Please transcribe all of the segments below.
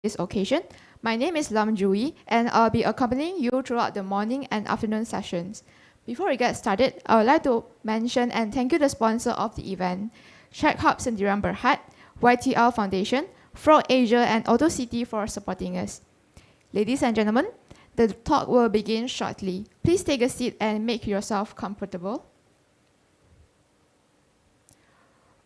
this occasion. My name is Lam Jui, and I'll be accompanying you throughout the morning and afternoon sessions. Before we get started, I would like to mention and thank you the sponsor of the event, Shack Hub Sendirian Berhad, YTL Foundation, Frog Asia, and Auto City for supporting us. Ladies and gentlemen, the talk will begin shortly. Please take a seat and make yourself comfortable.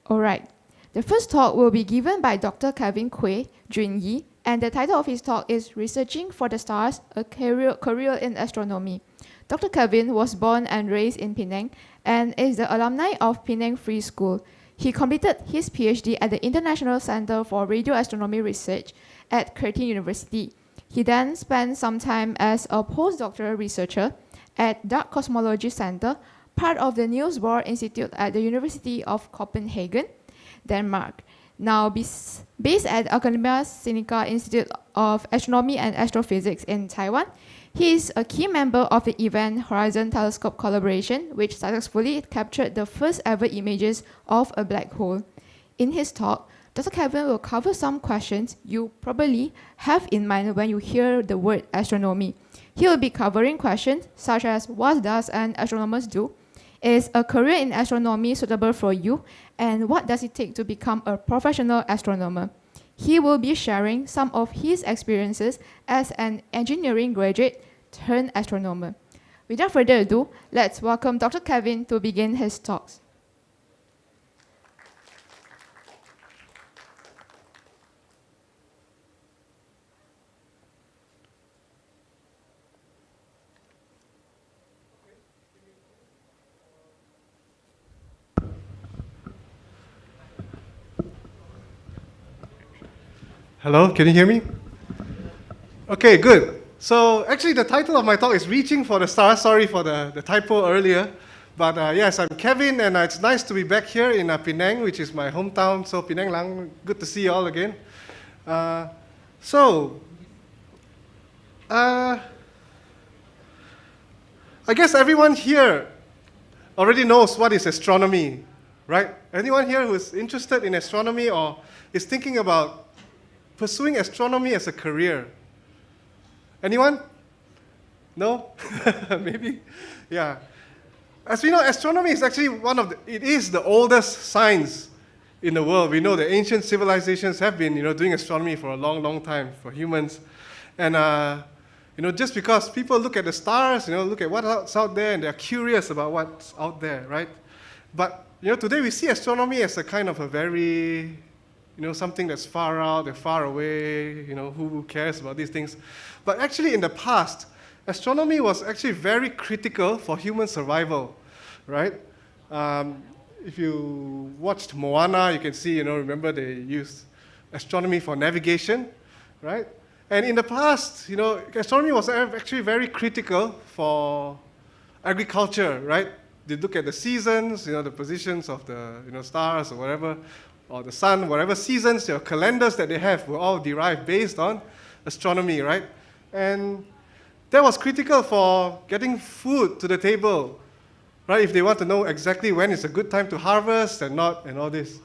All right. The first talk will be given by Dr. Kevin Kueh Junyi, and the title of his talk is Researching for the Stars, a Career in Astronomy. Dr. Kevin was born and raised in Penang and is the alumni of Penang Free School. He completed his PhD at the International Center for Radio Astronomy Research at Curtin University. He then spent some time as a postdoctoral researcher at Dark Cosmology Center, part of the Niels Bohr Institute at the University of Copenhagen, Denmark. Now based at Academia Sinica Institute of Astronomy and Astrophysics in Taiwan, he is a key member of the Event Horizon Telescope collaboration, which successfully captured the first ever images of a black hole. In his talk, Dr. Kevin will cover some questions you probably have in mind when you hear the word astronomy. He will be covering questions such as what does an astronomer do? Is a career in astronomy suitable for you? And what does it take to become a professional astronomer? He will be sharing some of his experiences as an engineering graduate turned astronomer. Without further ado, let's welcome Dr. Kevin to begin his talks. Hello, can you hear me? Okay, good. So actually the title of my talk is Reaching for the Stars. Sorry for the typo earlier. But yes, I'm Kevin, and it's nice to be back here in Penang, which is my hometown. So Penang Lang, good to see you all again. I guess everyone here already knows what is astronomy, right? Anyone here who's interested in astronomy or is thinking about pursuing astronomy as a career? Anyone? No? Maybe? Yeah. As we know, astronomy is actually it is the oldest science in the world. We know the ancient civilizations have been, doing astronomy for a long, long time for humans. And, just because people look at the stars, look at what's out there, and they're curious about what's out there, right? But, today we see astronomy as a kind of a very something that's far out, they're far away, who cares about these things? But actually in the past, astronomy was actually very critical for human survival, right? If you watched Moana, you can see, remember they used astronomy for navigation, right? And in the past, astronomy was actually very critical for agriculture, right? They look at the seasons, the positions of the stars or whatever, or the sun, whatever seasons, calendars that they have were all derived based on astronomy, right? And that was critical for getting food to the table, right? If they want to know exactly when is a good time to harvest and not, and all this.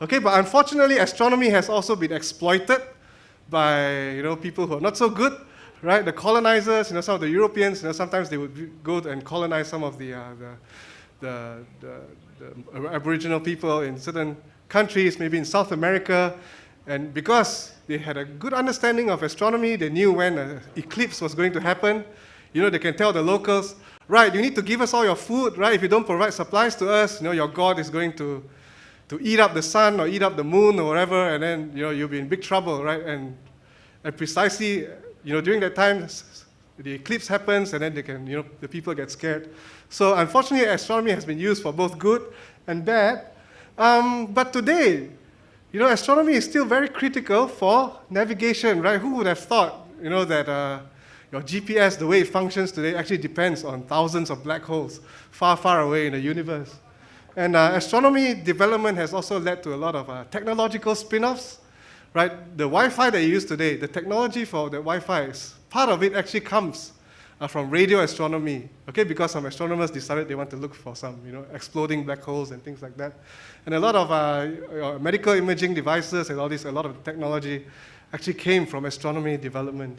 Okay, but unfortunately, astronomy has also been exploited by, people who are not so good, right? The colonizers, some of the Europeans, sometimes they would go and colonize some of the Aboriginal people in certain countries, maybe in South America, and because they had a good understanding of astronomy, they knew when an eclipse was going to happen. They can tell the locals, right, you need to give us all your food, right? If you don't provide supplies to us, your God is going to eat up the sun or eat up the moon or whatever, and then, you'll be in big trouble, right? And precisely, during that time, the eclipse happens, and then they can, the people get scared. So unfortunately, astronomy has been used for both good and bad. But today, astronomy is still very critical for navigation, right? Who would have thought, that your GPS, the way it functions today, actually depends on thousands of black holes far, far away in the universe. And astronomy development has also led to a lot of technological spin-offs, right? The Wi-Fi that you use today, the technology for the Wi-Fi, part of it actually comes from radio astronomy, okay, because some astronomers decided they want to look for some, exploding black holes and things like that. And a lot of medical imaging devices and all this, a lot of technology actually came from astronomy development.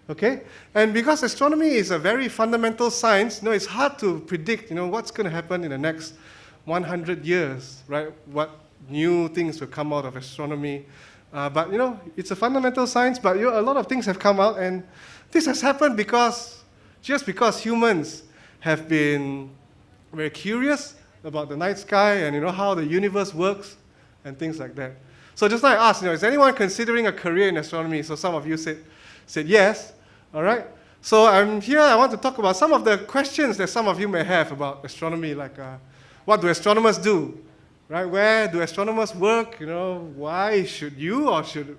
Okay? And because astronomy is a very fundamental science, it's hard to predict, what's going to happen in the next 100 years, right? What new things will come out of astronomy. But, it's a fundamental science, but a lot of things have come out, and this has happened just because humans have been very curious about the night sky and, how the universe works and things like that. So just like I asked, is anyone considering a career in astronomy? So some of you said yes. All right. So I'm here. I want to talk about some of the questions that some of you may have about astronomy, like what do astronomers do? Right? Where do astronomers work? Why should you or should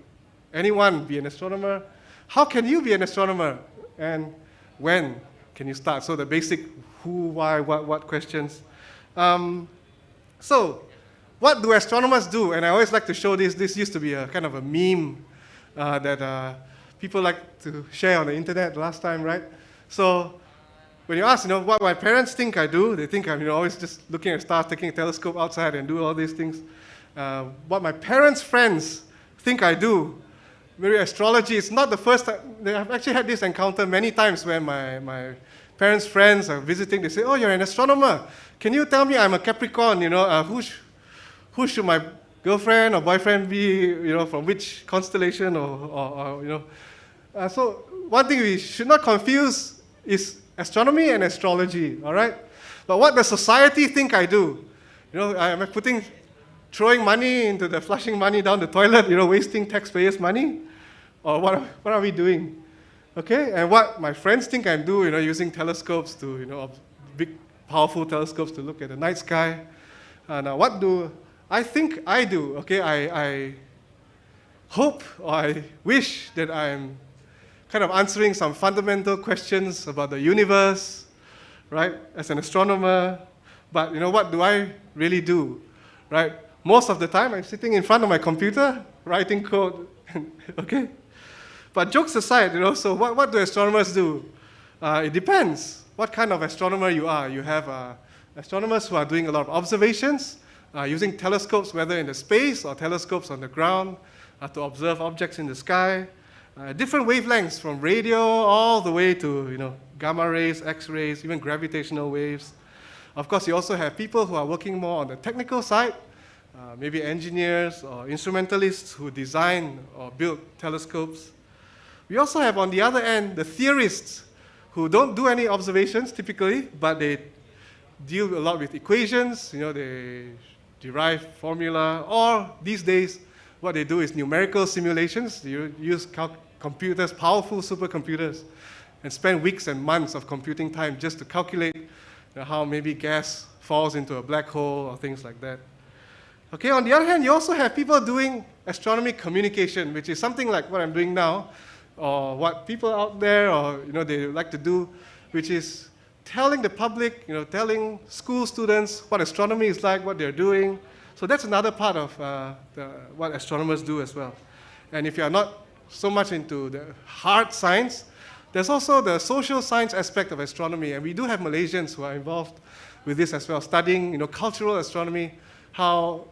anyone be an astronomer? How can you be an astronomer? And when can you start? So the basic who, why, what questions. So what do astronomers do? And I always like to show this. This used to be a kind of a meme that people like to share on the internet last time, right? So when you ask, what my parents think I do, they think I'm, always just looking at stars, taking a telescope outside and do all these things. What my parents' friends think I do, maybe astrology is not the first time. I've actually had this encounter many times when my parents' friends are visiting. They say, oh, you're an astronomer. Can you tell me I'm a Capricorn? Who should my girlfriend or boyfriend be, from which constellation or. So one thing we should not confuse is astronomy and astrology, all right? But what does society think I do? Am I throwing money into flushing money down the toilet, wasting taxpayers' money? Or what are we doing? Okay, and what my friends think I do, using telescopes to, big, powerful telescopes to look at the night sky. Now, what do I think I do? Okay, I hope or I wish that I'm kind of answering some fundamental questions about the universe, right, as an astronomer. But, what do I really do, right? Most of the time, I'm sitting in front of my computer, writing code, okay? But jokes aside, so what do astronomers do? It depends what kind of astronomer you are. You have astronomers who are doing a lot of observations, using telescopes, whether in the space or telescopes on the ground, to observe objects in the sky. Different wavelengths, from radio all the way to gamma rays, X-rays, even gravitational waves. Of course, you also have people who are working more on the technical side, maybe engineers or instrumentalists who design or build telescopes. We also have, on the other end, the theorists who don't do any observations typically, but they deal a lot with equations. They derive formula, or these days, what they do is numerical simulations. You use computers, powerful supercomputers, and spend weeks and months of computing time just to calculate how maybe gas falls into a black hole or things like that. Okay, on the other hand, you also have people doing astronomy communication, which is something like what I'm doing now, or what people out there, or they like to do, which is telling the public, telling school students what astronomy is like, what they're doing. So that's another part of what astronomers do as well. And if you're not so much into the hard science, there's also the social science aspect of astronomy, and we do have Malaysians who are involved with this as well, studying cultural astronomy, how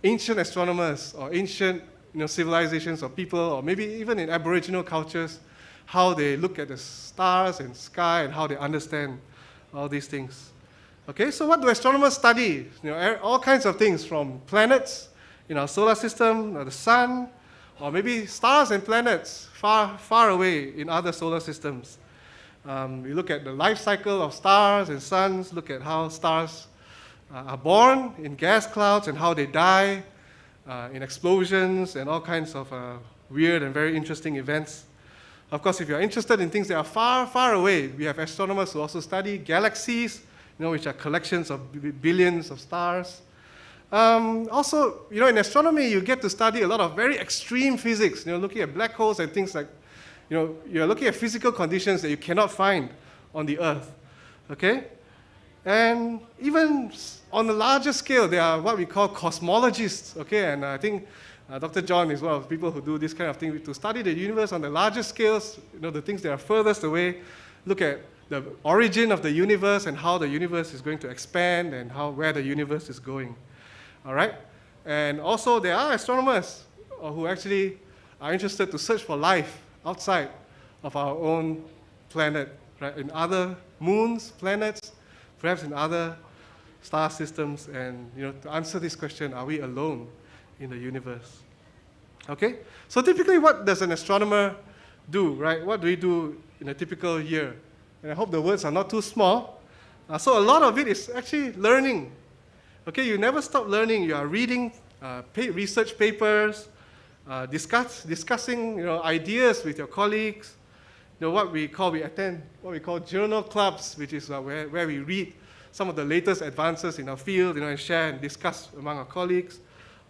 ancient astronomers or ancient civilizations or people, or maybe even in Aboriginal cultures, how they look at the stars and sky and how they understand all these things. Okay, so what do astronomers study? All kinds of things, from planets in our solar system, or the sun, or maybe stars and planets far, far away in other solar systems. We look at the life cycle of stars and suns, look at how stars are born in gas clouds and how they die in explosions and all kinds of weird and very interesting events. Of course, if you're interested in things that are far, far away, we have astronomers who also study galaxies, which are collections of billions of stars. Also, in astronomy, you get to study a lot of very extreme physics, looking at black holes and things like, you're looking at physical conditions that you cannot find on the Earth, okay? And even on a larger scale, there are what we call cosmologists, okay? And I think Dr. John is one of the people who do this kind of thing, to study the universe on the larger scales, the things that are furthest away, look at the origin of the universe and how the universe is going to expand and where the universe is going. All right? And also there are astronomers who actually are interested to search for life outside of our own planet, right? In other moons, planets, perhaps in other star systems, and to answer this question, are we alone in the universe? Okay? So typically, what does an astronomer do, right? What do we do in a typical year? And I hope the words are not too small. So a lot of it is actually learning. Okay, you never stop learning. You are reading research papers, discussing ideas with your colleagues. We attend what we call journal clubs, which is where we read some of the latest advances in our field, and share and discuss among our colleagues,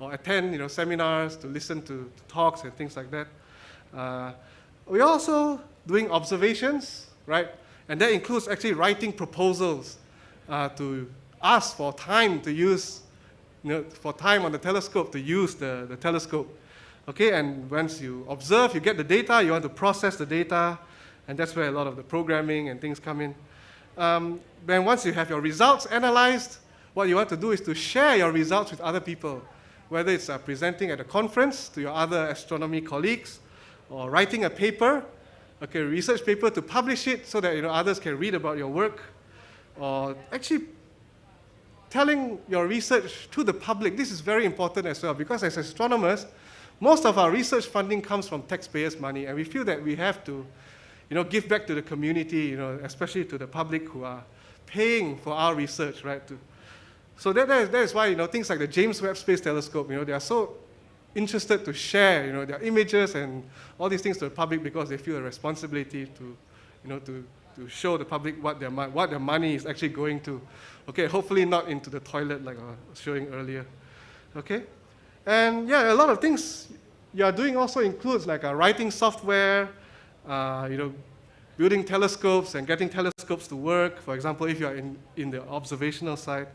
or attend seminars to listen to talks and things like that. We're also doing observations, right? And that includes actually writing proposals to ask for time to use, for time on the telescope to use the telescope. Okay, and once you observe, you get the data, you want to process the data, and that's where a lot of the programming and things come in. Then once you have your results analyzed, what you want to do is to share your results with other people, whether it's presenting at a conference to your other astronomy colleagues, or writing a paper, a research paper to publish it so that others can read about your work, or actually telling your research to the public. This is very important as well, because as astronomers, most of our research funding comes from taxpayers' money, and we feel that we have to give back to the community, especially to the public who are paying for our research, right? So that is why things like the James Webb Space Telescope, they are so interested to share their images and all these things to the public, because they feel a responsibility to show the public what their money is actually going to. Okay, hopefully not into the toilet like I was showing earlier. Okay, and yeah, a lot of things you are doing also includes like writing software, building telescopes and getting telescopes to work. For example, if you are in the observational side.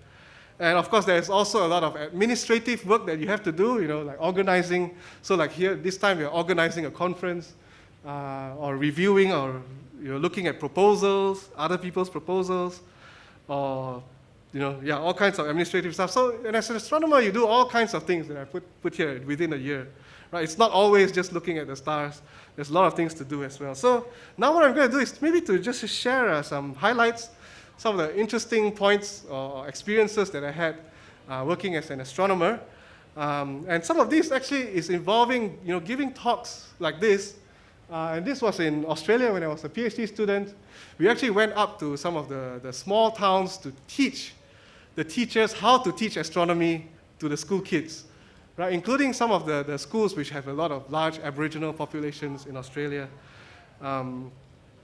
And of course, there's also a lot of administrative work that you have to do, like organizing. So like here, this time we're organizing a conference, or reviewing, or looking at proposals, other people's proposals, or all kinds of administrative stuff. So, and as an astronomer, you do all kinds of things that I put here within a year, right? It's not always just looking at the stars. There's a lot of things to do as well. So now what I'm going to do is maybe to just share some highlights, some of the interesting points or experiences that I had working as an astronomer. And some of these actually is involving giving talks like this. And this was in Australia when I was a PhD student. We actually went up to some of the small towns to teach the teachers how to teach astronomy to the school kids, right? Including some of the schools which have a lot of large Aboriginal populations in Australia.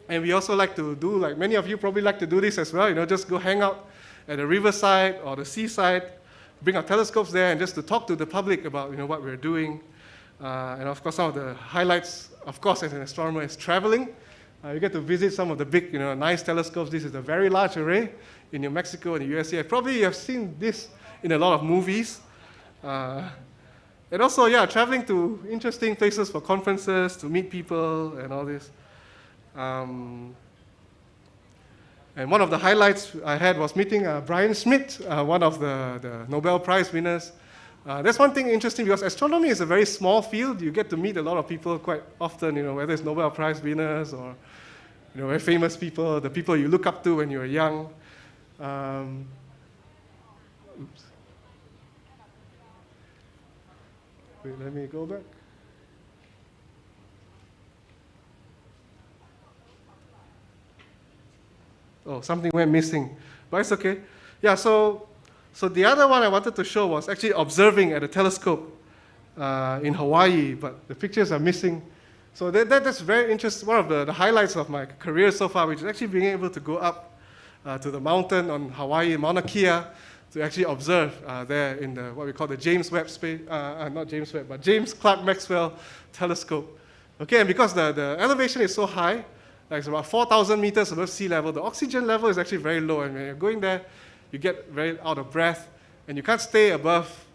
And we also like to do, like many of you probably like to do this as well, just go hang out at the riverside or the seaside, bring our telescopes there, and just to talk to the public about what we're doing. And of course, some of the highlights, of course, as an astronomer, is traveling. You get to visit some of the big, nice telescopes. This is a very large array in New Mexico and the USA. Probably you have seen this in a lot of movies. And also, yeah, traveling to interesting places for conferences, to meet people and all this. And one of the highlights I had was meeting Brian Schmidt, one of the Nobel Prize winners. That's one thing interesting, because astronomy is a very small field. You get to meet a lot of people quite often, whether it's Nobel Prize winners or very famous people, the people you look up to when you were young. Oops. Wait, let me go back. Oh, something went missing, but it's okay. Yeah, so the other one I wanted to show was actually observing at a telescope in Hawaii, but the pictures are missing. So that's very interesting. One of the highlights of my career so far, which is actually being able to go up to the mountain on Hawaii, Mauna Kea, to actually observe there in what we call the James Webb Space, not James Webb, but James Clerk Maxwell Telescope. Okay, and because the elevation is so high, like it's about 4,000 meters above sea level, the oxygen level is actually very low, and when you're going there, you get very out of breath, and you can't stay above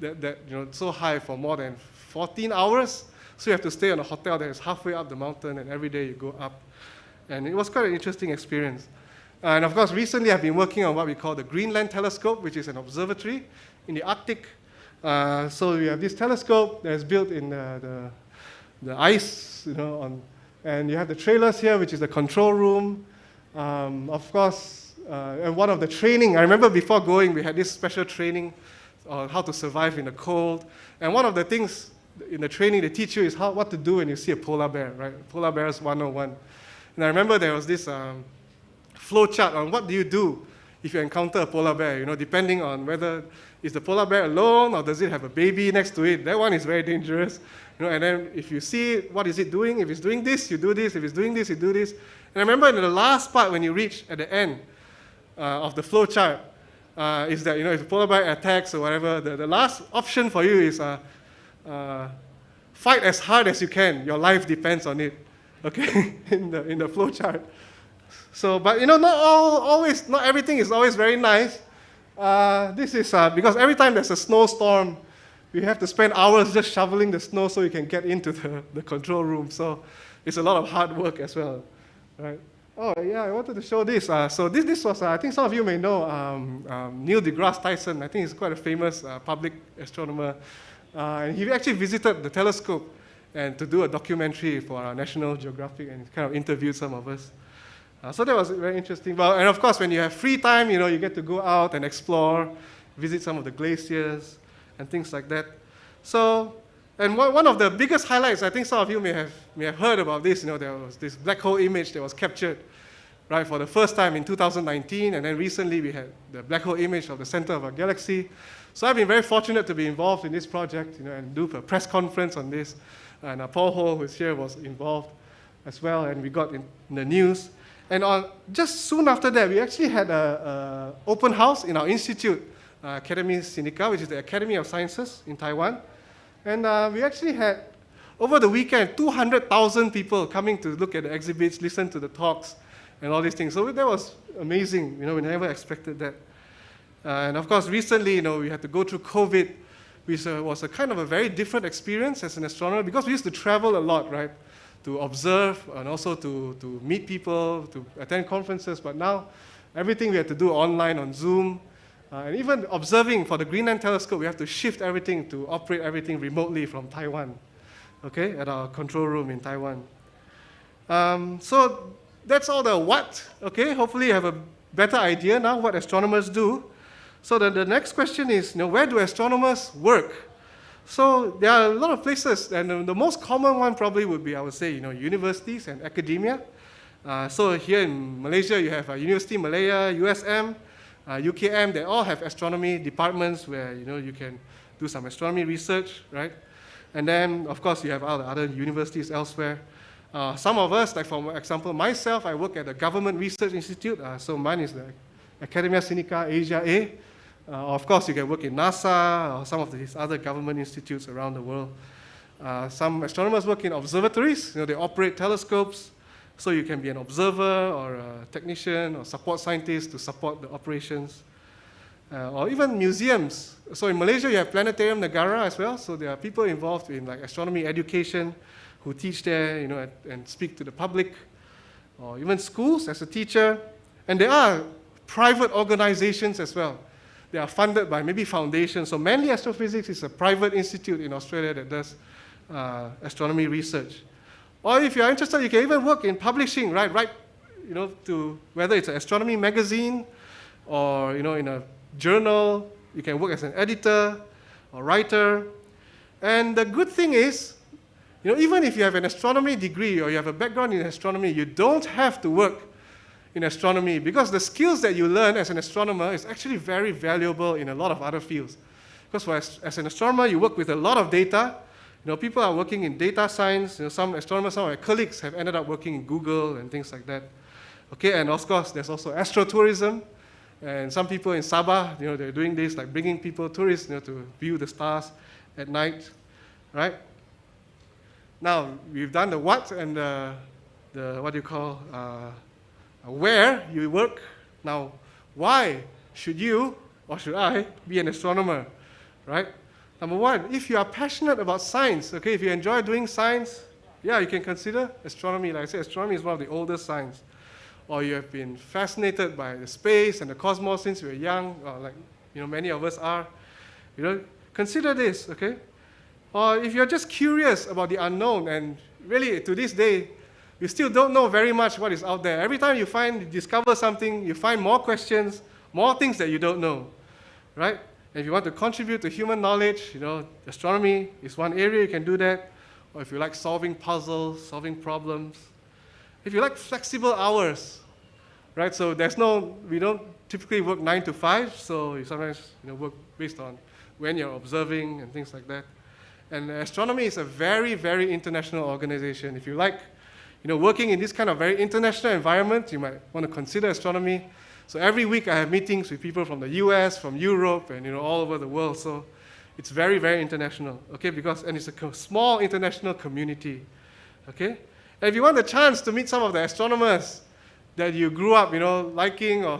that so high for more than 14 hours. So you have to stay in a hotel that is halfway up the mountain, and every day you go up. And it was quite an interesting experience. And of course, recently I've been working on what we call the Greenland Telescope, which is an observatory in the Arctic. So we have this telescope that is built in ice, and you have the trailers here, which is the control room. Of course, and one of the training, I remember before going, we had this special training on how to survive in the cold. And one of the things in the training they teach you is what to do when you see a polar bear, right? Polar Bears 101. And I remember there was this flow chart on what do you do if you encounter a polar bear, depending on whether is the polar bear alone or does it have a baby next to it. That one is very dangerous. And then if you see it, what is it doing? If it's doing this, you do this. If it's doing this, you do this. And I remember in the last part when you reach at the end of the flow chart, is that, if the polar bear attacks or whatever, the last option for you is fight as hard as you can. Your life depends on it, okay, in the flow chart. So, but not everything is always very nice. This is because every time there's a snowstorm, we have to spend hours just shoveling the snow so you can get into the control room. So it's a lot of hard work as well, right? Oh yeah, I wanted to show this. So this was, I think some of you may know, Neil deGrasse Tyson. I think he's quite a famous public astronomer. And he actually visited the telescope and to do a documentary for National Geographic, and kind of interviewed some of us. So that was very interesting. Well, and of course, when you have free time, you get to go out and explore, visit some of the glaciers and things like that. So, and one of the biggest highlights, I think some of you may have heard about this. There was this black hole image that was captured, right, for the first time in 2019, and then recently we had the black hole image of the center of our galaxy. So I've been very fortunate to be involved in this project, and do a press conference on this. And Paul Ho, who's here, was involved as well, and we got in the news. And just soon after that, we actually had an open house in our institute, Academy Sinica, which is the Academy of Sciences in Taiwan. And we actually had, over the weekend, 200,000 people coming to look at the exhibits, listen to the talks, and all these things. So that was amazing. We never expected that. And of course, recently, we had to go through COVID, which was a kind of a very different experience as an astronomer, because we used to travel a lot, right? To observe and also to meet people, to attend conferences. But now, everything we have to do online on Zoom. And even observing for the Greenland telescope, we have to shift everything to operate everything remotely from Taiwan, okay, at our control room in Taiwan. So that's all the what, okay? Hopefully you have a better idea now what astronomers do. So the next question is, where do astronomers work? So there are a lot of places, and the most common one probably would be, I would say, universities and academia. So here in Malaysia, you have Universiti Malaya, USM, UKM. They all have astronomy departments where you can do some astronomy research, right? And then, of course, you have other universities elsewhere. Some of us, like for example, myself, I work at the Government Research Institute. So mine is the Academia Sinica Asia A. Of course, you can work in NASA or some of these other government institutes around the world. Some astronomers work in observatories. They operate telescopes, so you can be an observer or a technician or support scientist to support the operations. Or even museums. So in Malaysia, you have Planetarium Negara as well. So there are people involved in astronomy education who teach there, and speak to the public. Or even schools as a teacher. And there are private organizations as well. They are funded by maybe foundations. So Manly Astrophysics is a private institute in Australia that does astronomy research. Or if you're interested, you can even work in publishing, right? To whether it's an astronomy magazine or in a journal. You can work as an editor or writer. And the good thing is, even if you have an astronomy degree or you have a background in astronomy, you don't have to work in astronomy, because the skills that you learn as an astronomer is actually very valuable in a lot of other fields. Because as an astronomer, you work with a lot of data. People are working in data science. Some astronomers, some of my colleagues have ended up working in Google and things like that. Okay, and of course, there's also astrotourism. And some people in Sabah, they're doing this, like bringing people, tourists, to view the stars at night, right? Now, we've done the what and the what do you call, where you work. Now, why should you or should I be an astronomer, right? Number one, if you are passionate about science, okay, if you enjoy doing science, yeah, you can consider astronomy. Like I said, astronomy is one of the oldest science. Or you have been fascinated by the space and the cosmos since you were young, or many of us are. Consider this, okay? Or if you're just curious about the unknown, and really to this day, you still don't know very much what is out there. Every time you discover something, you find more questions, more things that you don't know, right? And if you want to contribute to human knowledge, astronomy is one area you can do that. Or if you like solving puzzles, solving problems. If you like flexible hours, right? So we don't typically work 9 to 5, so you sometimes work based on when you're observing and things like that. And astronomy is a very, very international organization. If you like working in this kind of very international environment, you might want to consider astronomy. So every week I have meetings with people from the US, from Europe, and all over the world. So it's very, very international, okay? And it's a small international community, okay? And if you want the chance to meet some of the astronomers that you grew up, liking or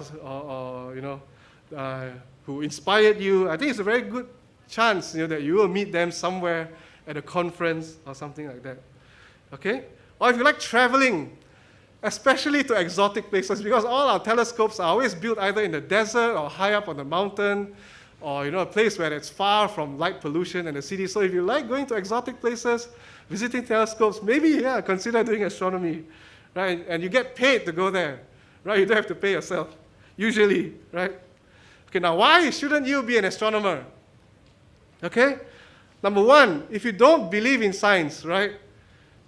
who inspired you, I think it's a very good chance, that you will meet them somewhere at a conference or something like that, okay? Or if you like traveling, especially to exotic places, because all our telescopes are always built either in the desert or high up on the mountain, or a place where it's far from light pollution and the city. So if you like going to exotic places, visiting telescopes, maybe consider doing astronomy, right? And you get paid to go there, right? You don't have to pay yourself, usually, right? Okay, now why shouldn't you be an astronomer? Okay? Number one, if you don't believe in science, right?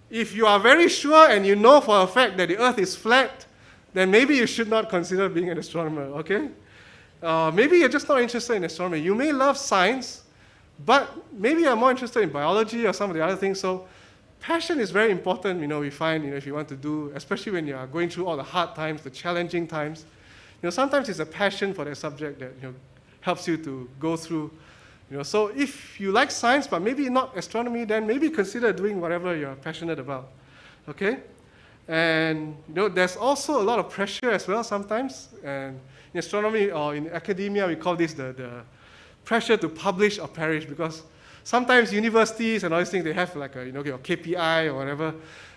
If you are very sure and you know for a fact that the Earth is flat, then maybe you should not consider being an astronomer, okay? Maybe you're just not interested in astronomy. You may love science, but maybe you're more interested in biology or some of the other things. So passion is very important, we find, if you want to do, especially when you are going through all the hard times, the challenging times. Sometimes it's a passion for that subject that, helps you to go through. So if you like science, but maybe not astronomy, then maybe consider doing whatever you're passionate about, okay? And, there's also a lot of pressure as well sometimes. And in astronomy or in academia, we call this the pressure to publish or perish, because sometimes universities and all these things, they have like your KPI or whatever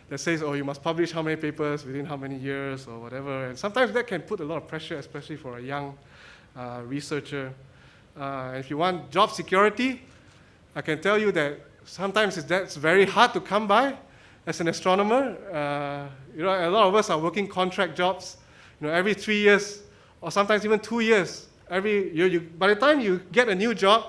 that says, you must publish how many papers within how many years or whatever. And sometimes that can put a lot of pressure, especially for a young researcher. If you want job security, I can tell you that sometimes that's very hard to come by as an astronomer. A lot of us are working contract jobs, every 3 years, or sometimes even 2 years. Every year, by the time you get a new job,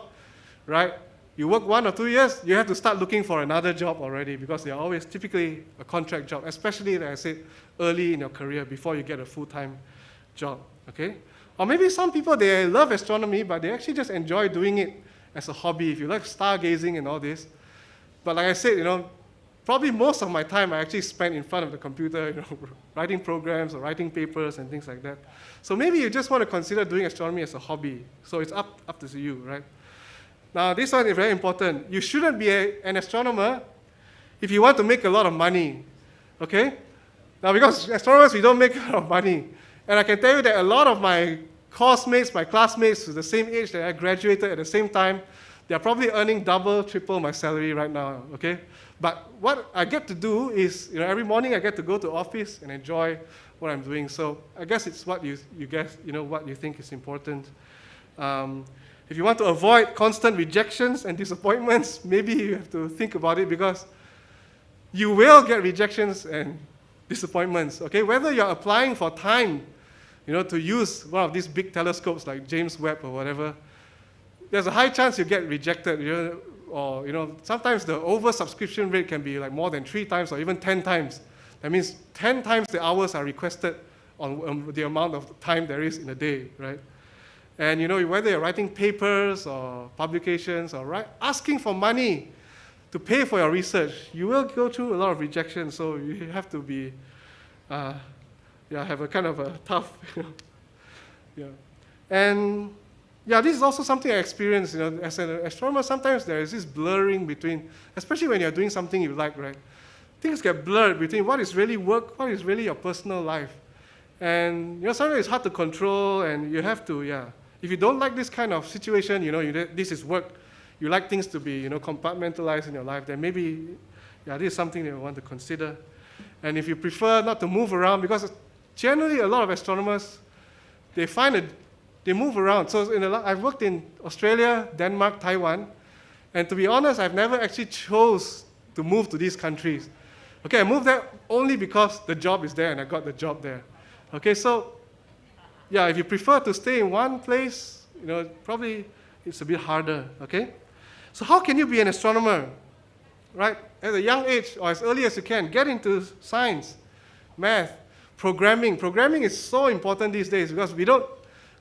right, you work 1 or 2 years, you have to start looking for another job already, because they're always typically a contract job, especially, like I said, early in your career before you get a full-time job, okay? Or maybe some people, they love astronomy, but they actually just enjoy doing it as a hobby. If you like stargazing and all this. But like I said, probably most of my time I actually spent in front of the computer, writing programs or writing papers and things like that. So maybe you just want to consider doing astronomy as a hobby. So it's up to you, right? Now, this one is very important. You shouldn't be an astronomer if you want to make a lot of money, okay? Now, because astronomers, we don't make a lot of money. And I can tell you that a lot of my course mates, my classmates with the same age that I graduated at the same time, they're probably earning double, triple my salary right now, okay? But what I get to do is, every morning I get to go to office and enjoy what I'm doing. So I guess it's what you guess, what you think is important. If you want to avoid constant rejections and disappointments, maybe you have to think about it, because you will get rejections and disappointments, okay? Whether you're applying for time, to use one of these big telescopes like James Webb or whatever, there's a high chance you get rejected, or sometimes the oversubscription rate can be like more than 3 times or even 10 times. That means 10 times the hours are requested on the amount of time there is in a day, right? And whether you're writing papers or publications or asking for money to pay for your research, you will go through a lot of rejections. So you have to be, have a kind of a tough, And this is also something I experienced, as an astronomer. Sometimes there is this blurring between, especially when you're doing something you like, right? Things get blurred between what is really work, what is really your personal life. And, sometimes it's hard to control, and you have to, If you don't like this kind of situation, this is work, you like things to be, compartmentalized in your life, then maybe, this is something that you want to consider. And if you prefer not to move around, because generally a lot of astronomers, they move around. So I've worked in Australia, Denmark, Taiwan, And to be honest, I've never actually chose to move to these countries. Okay, I moved there only because the job is there and I got the job there. Okay, so yeah, if you prefer to stay in one place, probably it's a bit harder, okay? So how can you be an astronomer, right? At a young age or as early as you can, get into science, math, programming. Programming is so important these days because we don't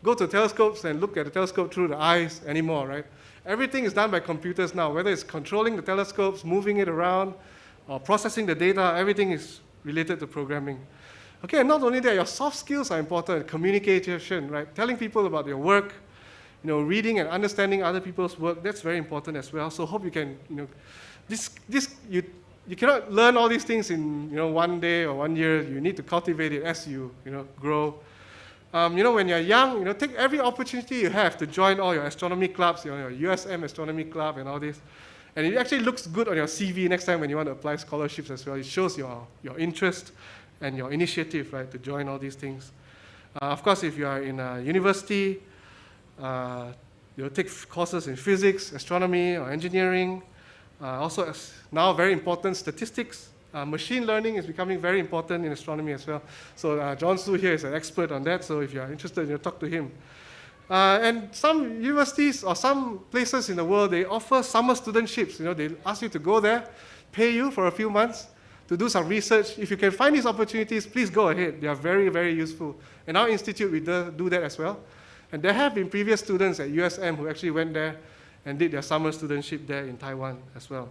go to telescopes and look at the telescope through the eyes anymore, right? Everything is done by computers now, whether it's controlling the telescopes, moving it around, or processing the data, everything is related to programming. Okay, and not only that, your soft skills are important, communication, right? Telling people about your work, reading and understanding other people's work, that's very important as well. So hope you can, you cannot learn all these things in, one day or 1 year. You need to cultivate it as you, grow. When you're young, take every opportunity you have to join all your astronomy clubs, your USM Astronomy Club and all this. And it actually looks good on your CV next time when you want to apply scholarships as well. It shows your interest and your initiative, right, to join all these things. Of course, if you are in a university, take courses in physics, astronomy, or engineering. Also, now very important, statistics. Machine learning is becoming very important in astronomy as well. So John Su here is an expert on that, so if you're interested, talk to him. And some universities or some places in the world, they offer summer studentships. They ask you to go there, pay you for a few months to do some research. If you can find these opportunities, please go ahead. They are very, very useful. In our institute, we do that as well. And there have been previous students at USM who actually went there and did their summer studentship there in Taiwan as well.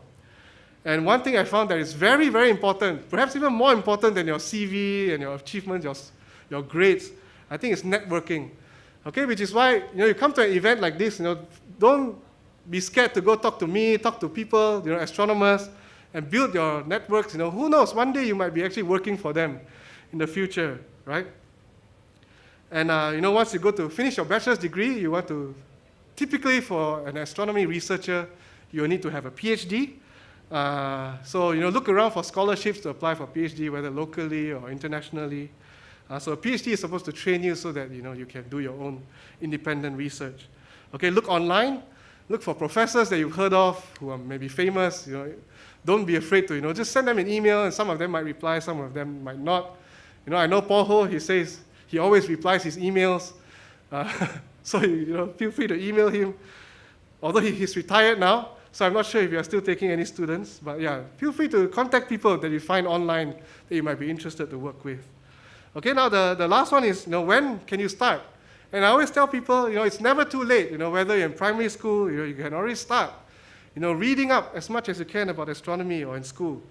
And one thing I found that is very, very important, perhaps even more important than your CV and your achievements, your grades, I think it's networking. Okay, which is why you come to an event like this, don't be scared to go talk to me, talk to people, astronomers, and build your networks. Who knows, one day you might be actually working for them in the future, right? And once you go to finish your bachelor's degree, you want to, typically for an astronomy researcher, you will need to have a PhD. So look around for scholarships to apply for PhD, whether locally or internationally. So a PhD is supposed to train you so that you can do your own independent research. Okay, look online, look for professors that you've heard of who are maybe famous. Don't be afraid to just send them an email, and some of them might reply, some of them might not. I know Paul Ho, he says he always replies his emails, so feel free to email him. Although he's retired now, so I'm not sure if you're still taking any students, but yeah, feel free to contact people that you find online that you might be interested to work with. Okay, now the last one is, when can you start? And I always tell people, it's never too late. Whether you're in primary school, you can already start, reading up as much as you can about astronomy or in school,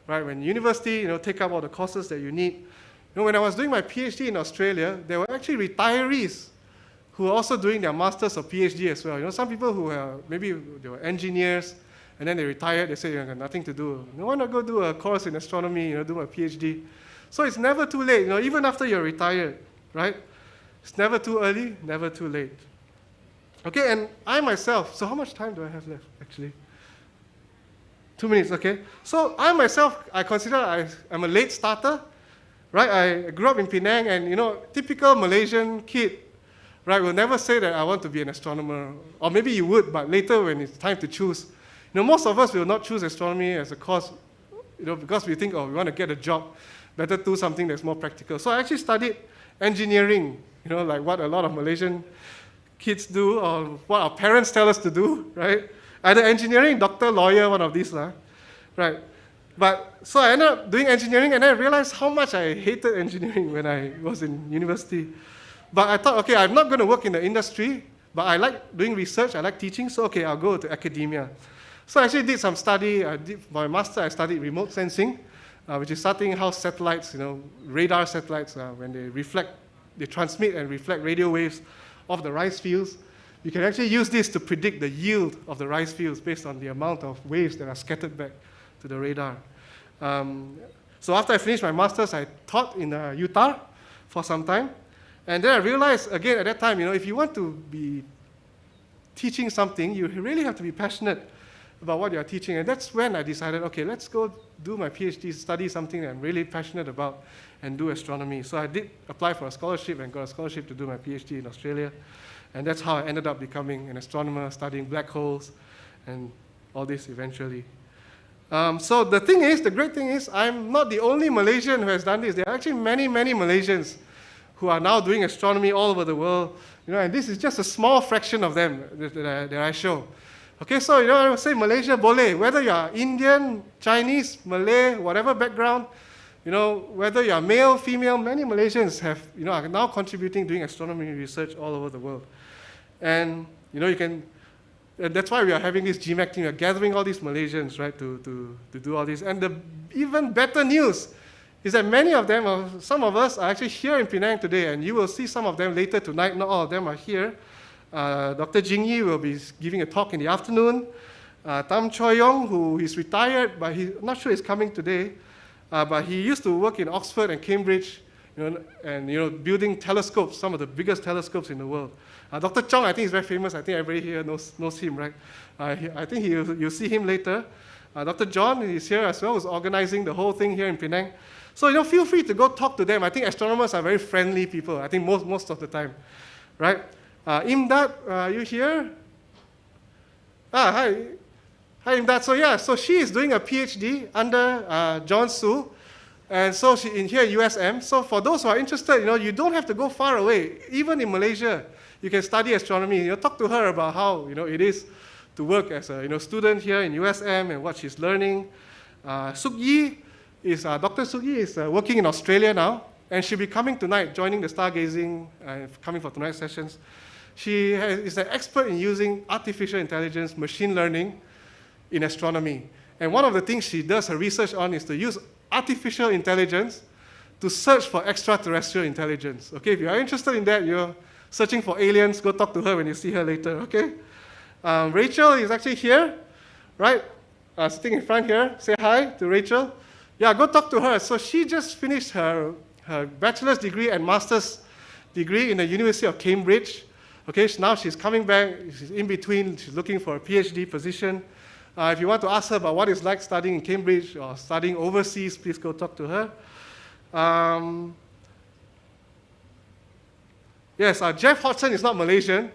right? When university, take up all the courses that you need. When I was doing my PhD in Australia, there were actually retirees who are also doing their master's or PhD as well. Some people who are, maybe they were engineers, and then they retired, they say, I got nothing to do. Why not go do a course in astronomy, do a PhD? So it's never too late, even after you're retired, right? It's never too early, never too late. Okay, and I myself, so how much time do I have left, actually? 2 minutes, okay. So I myself, I consider I'm a late starter, right? I grew up in Penang, and typical Malaysian kid, right, will never say that I want to be an astronomer. Or maybe you would, but later when it's time to choose. Most of us will not choose astronomy as a course, because we think, we want to get a job. Better do something that's more practical. So I actually studied engineering, like what a lot of Malaysian kids do, or what our parents tell us to do, right? Either engineering, doctor, lawyer, one of these, right? But so I ended up doing engineering, and I realized how much I hated engineering when I was in university. But I thought, okay, I'm not going to work in the industry, but I like doing research, I like teaching, so okay, I'll go to academia. So I actually did some study. For my master, I studied remote sensing, which is studying how satellites, radar satellites, when they transmit and reflect radio waves of the rice fields. You can actually use this to predict the yield of the rice fields based on the amount of waves that are scattered back to the radar. So after I finished my master's, I taught in Utah for some time. And then I realized, again, at that time, if you want to be teaching something, you really have to be passionate about what you're teaching. And that's when I decided, okay, let's go do my PhD, study something that I'm really passionate about, and do astronomy. So I did apply for a scholarship and got a scholarship to do my PhD in Australia. And that's how I ended up becoming an astronomer, studying black holes and all this eventually. So the great thing is, I'm not the only Malaysian who has done this. There are actually many, many Malaysians who are now doing astronomy all over the world. And this is just a small fraction of them that I show. Okay, so I would say Malaysia boleh, whether you are Indian, Chinese, Malay, whatever background, whether you are male, female, many Malaysians are now contributing, doing astronomy research all over the world. And and that's why we are having this GMAC team. We are gathering all these Malaysians, right, to do all this. And the even better news is that many of them, some of us are actually here in Penang today, and you will see some of them later tonight. Not all of them are here. Dr. Jing Yi will be giving a talk in the afternoon. Tam Choi Yong, who is retired, but I'm not sure he's coming today. But he used to work in Oxford and Cambridge, and building telescopes, some of the biggest telescopes in the world. Dr. Chong, I think he's very famous. I think everybody here knows him, right? I think you'll see him later. Dr. John is here as well, who's organizing the whole thing here in Penang. So feel free to go talk to them. I think astronomers are very friendly people. I think most of the time, right? Imdad, are you here? Hi Imdad. So she is doing a PhD under John Su. And so she in here at USM. So for those who are interested, you don't have to go far away. Even in Malaysia, you can study astronomy. Talk to her about how it is to work as a student here in USM and what she's learning. Dr. Suk Yi is working in Australia now, and she'll be coming tonight, joining the stargazing, coming for tonight's sessions. She is an expert in using artificial intelligence, machine learning in astronomy. And one of the things she does her research on is to use artificial intelligence to search for extraterrestrial intelligence. Okay, if you are interested in that, you're searching for aliens, go talk to her when you see her later, okay? Rachel is actually here, right? Sitting in front here. Say hi to Rachel. Yeah, go talk to her. So she just finished her bachelor's degree and master's degree in the University of Cambridge. Okay, so now she's coming back. She's in between. She's looking for a PhD position. If you want to ask her about what it's like studying in Cambridge or studying overseas, please go talk to her. Yes, Jeff Hodgson is not Malaysian,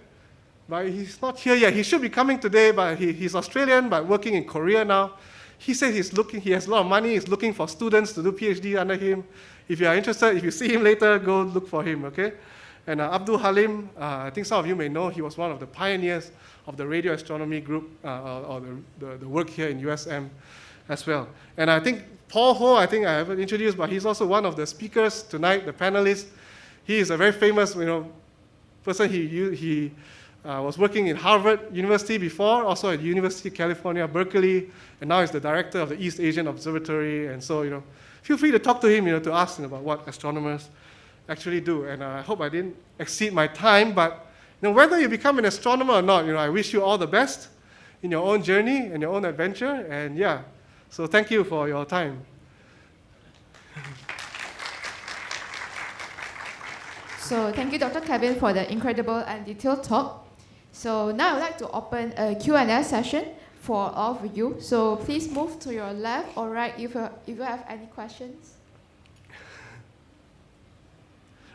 but he's not here yet. He should be coming today, but he's Australian, but working in Korea now. He said he has a lot of money, he's looking for students to do PhD under him. If you are interested, if you see him later, go look for him, okay? And Abdul Halim, I think some of you may know, he was one of the pioneers of the radio astronomy group, or the work here in USM as well. And I think Paul Ho, I think I haven't introduced, but he's also one of the speakers tonight, the panelists. He is a very famous, person. He was working in Harvard University before, also at University of California, Berkeley, and now he's the director of the East Asian Observatory. And so, feel free to talk to him, to ask him about what astronomers actually do. And I hope I didn't exceed my time, but whether you become an astronomer or not, I wish you all the best in your own journey and your own adventure. And yeah, so thank you for your time. So thank you, Dr. Kevin, for the incredible and detailed talk. So now I would like to open a Q&A session for all of you. So please move to your left or right if you have any questions.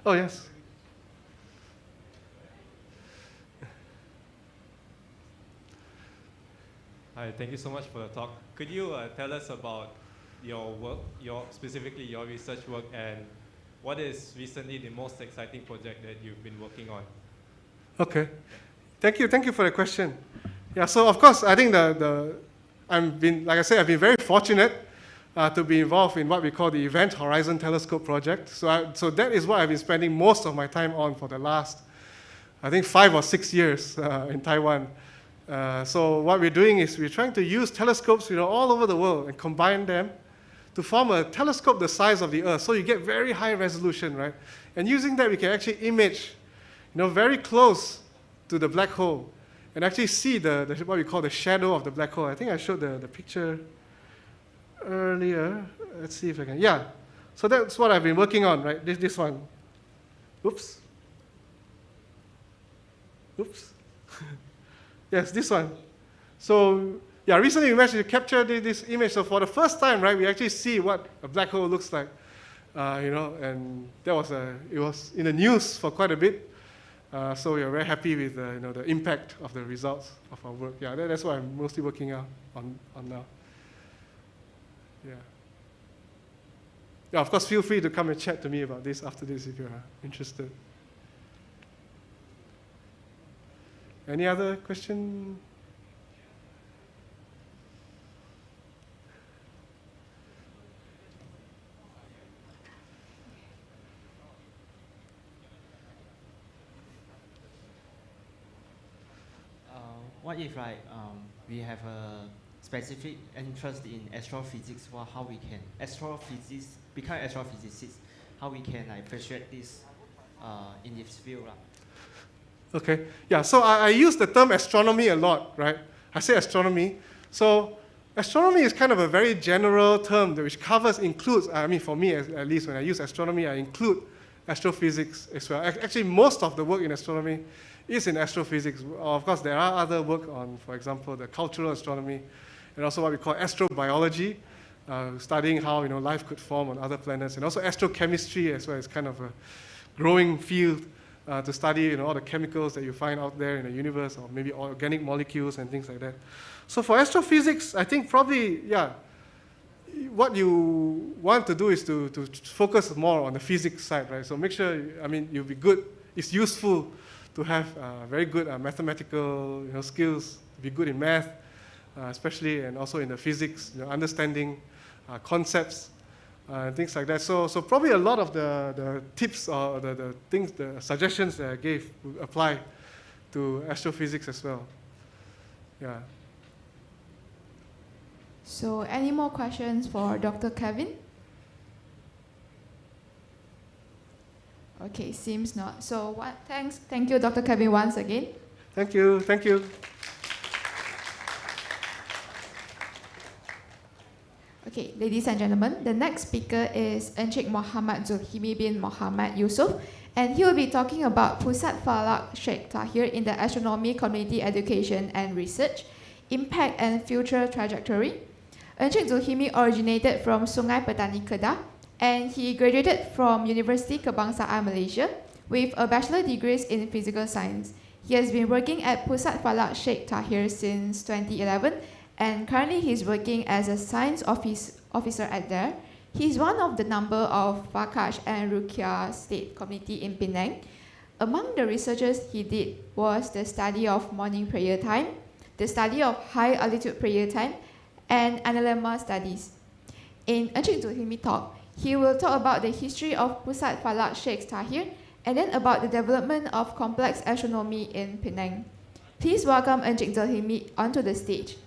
Oh, yes. Hi, thank you so much for the talk. Could you tell us about your work, specifically your research work, and what is recently the most exciting project that you've been working on? Okay. Thank you for the question. Yeah, so of course, I think I've been very fortunate to be involved in what we call the Event Horizon Telescope project. So that is what I've been spending most of my time on for the last, I think, 5 or 6 years in Taiwan. So what we're doing is we're trying to use telescopes, all over the world and combine them to form a telescope the size of the Earth. So you get very high resolution, right? And using that, we can actually image, very close to the black hole and actually see what we call the shadow of the black hole. I think I showed the picture earlier. Let's see if I can. Yeah. So that's what I've been working on, right? This one. Oops. Yes, this one. So yeah, recently we managed to capture this image. So for the first time, right, we actually see what a black hole looks like, and it was in the news for quite a bit. So we are very happy with the impact of the results of our work. Yeah, that's what I'm mostly working on now. Yeah. Yeah, of course, feel free to come and chat to me about this after this if you're interested. Any other question? What if we have a specific interest in astrophysics? Well, how we can become astrophysicists? How we can pursue this in this field? Okay, yeah, so I use the term astronomy a lot, right? I say astronomy. So astronomy is kind of a very general term which includes, for me at least, when I use astronomy, I include astrophysics as well. Actually, most of the work in astronomy is in astrophysics. Of course, there are other work on, for example, the cultural astronomy, and also what we call astrobiology, studying how life could form on other planets, and also astrochemistry as well. It's kind of a growing field to study all the chemicals that you find out there in the universe, or maybe organic molecules and things like that. So for astrophysics, I think probably, what you want to do is to focus more on the physics side, right? So make sure, you'll be good. It's useful to have very good mathematical skills, be good in math, especially, and also in the physics, understanding concepts, and things like that. So probably a lot of the tips or the things, the suggestions that I gave would apply to astrophysics as well. Yeah. So any more questions for Dr. Kevin? Okay, seems not. So thank you, Dr. Kevin, once again. Thank you. Okay, ladies and gentlemen, the next speaker is Encik Muhammad Zulkifli bin Muhammad Yusof, and he will be talking about Pusat Falak Sheikh Tahir in the astronomy community education and research, impact and future trajectory. Encik Zulkifli originated from Sungai Petani, Kedah, and he graduated from Universiti Kebangsaan Malaysia with a bachelor degree in physical science. He has been working at Pusat Falak Sheikh Tahir since 2011, and currently he's working as a science officer at there. He's one of the number of Fakash and Rukia State Community in Penang. Among the researches he did was the study of morning prayer time, the study of high altitude prayer time, and analemma studies. In Encik Zulkifli talk, he will talk about the history of Pusat Falak Sheikh Tahir, and then about the development of complex astronomy in Penang. Please welcome Encik Zulkifli onto the stage.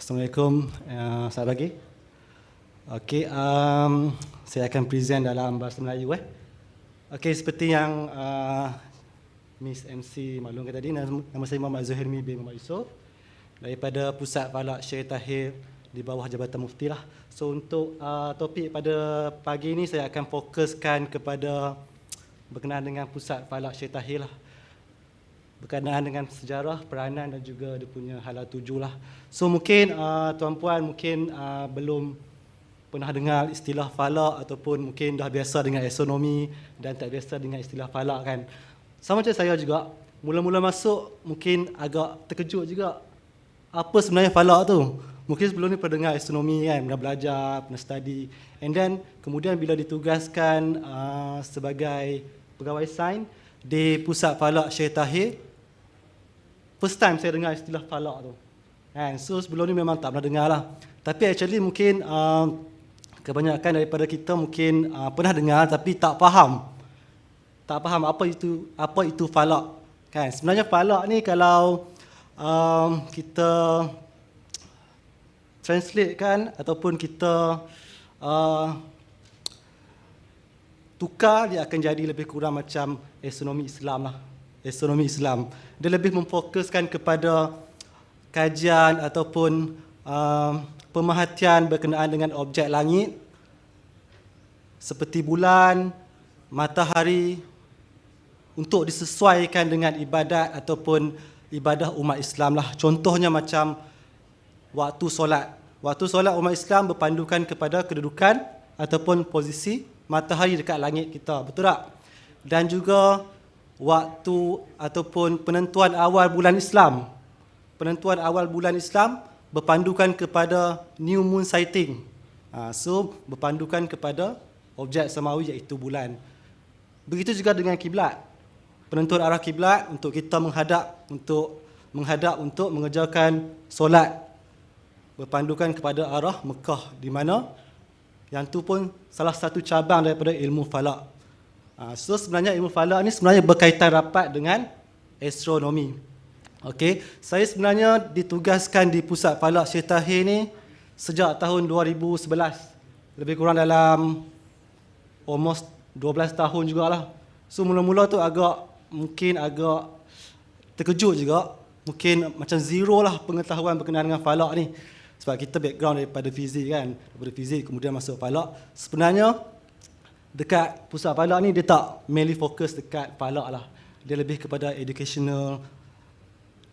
Assalamualaikum, selamat pagi. Okey, saya akan present dalam bahasa Melayu. Okey, seperti yang Miss MC maklumkan tadi, nama saya Muhammad Zulkifli bin Muhammad Yusof daripada Pusat Falak Sheikh Tahir di bawah Jabatan Mufti lah. So untuk topik pada pagi ini saya akan fokuskan kepada berkenaan dengan Pusat Falak Sheikh Tahir lah, berkenaan dengan sejarah, peranan dan juga dia punya hala tuju lah. So mungkin tuan-puan mungkin belum pernah dengar istilah falak ataupun mungkin dah biasa dengan astronomi dan tak biasa dengan istilah falak kan. Sama macam saya juga, mula-mula masuk mungkin agak terkejut juga apa sebenarnya falak tu. Mungkin sebelum ni pernah dengar astronomi kan, pernah belajar, pernah study. And then kemudian bila ditugaskan sebagai pegawai sains di Pusat Falak Sheikh Tahir, first time saya dengar istilah falak tu. So sebelum ni memang tak pernah dengar lah. Tapi actually mungkin kebanyakan daripada kita mungkin pernah dengar tapi tak faham. Tak faham apa itu falak. Kan? Sebenarnya falak ni kalau kita translate kan ataupun kita tukar, dia akan jadi lebih kurang macam astronomi Islam lah. Astronomi Islam. Dia lebih memfokuskan kepada kajian ataupun pemerhatian berkenaan dengan objek langit seperti bulan, matahari untuk disesuaikan dengan ibadat ataupun ibadah umat Islam lah. Contohnya macam waktu solat. Waktu solat umat Islam berpandukan kepada kedudukan ataupun posisi matahari dekat langit kita, betul tak? Dan juga waktu ataupun penentuan awal bulan Islam. Penentuan awal bulan Islam berpandukan kepada new moon sighting. So berpandukan kepada objek samawi iaitu bulan. Begitu juga dengan kiblat. Penentuan arah kiblat untuk kita menghadap untuk mengerjakan solat berpandukan kepada arah Mekah, di mana yang tu pun salah satu cabang daripada ilmu falak. So sebenarnya ilmu falak ni sebenarnya berkaitan rapat dengan astronomi. Okey, saya sebenarnya ditugaskan di Pusat Falak Syekh Tahir ni sejak tahun 2011. Lebih kurang dalam almost 12 tahun jugalah. So mula-mula tu mungkin agak terkejut juga. Mungkin macam zero lah pengetahuan berkenaan dengan falak ni. Sebab kita background daripada fizik kan. Daripada fizik kemudian masuk falak. Sebenarnya dekat Pusat Falak ni dia tak mainly fokus dekat falak lah. Dia lebih kepada educational,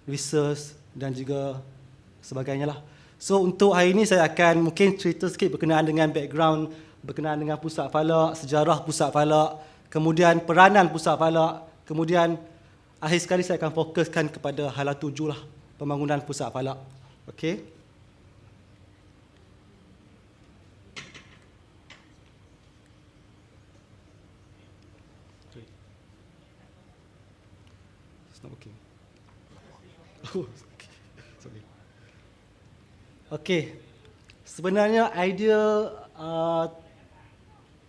research dan juga sebagainya lah. So untuk hari ini saya akan mungkin cerita sikit berkenaan dengan background berkenaan dengan Pusat Falak, sejarah Pusat Falak, kemudian peranan Pusat Falak, kemudian akhir sekali saya akan fokuskan kepada hala tuju lah, pembangunan Pusat Falak. Okey. It's not working. Oh, sorry. Okey. Sebenarnya idea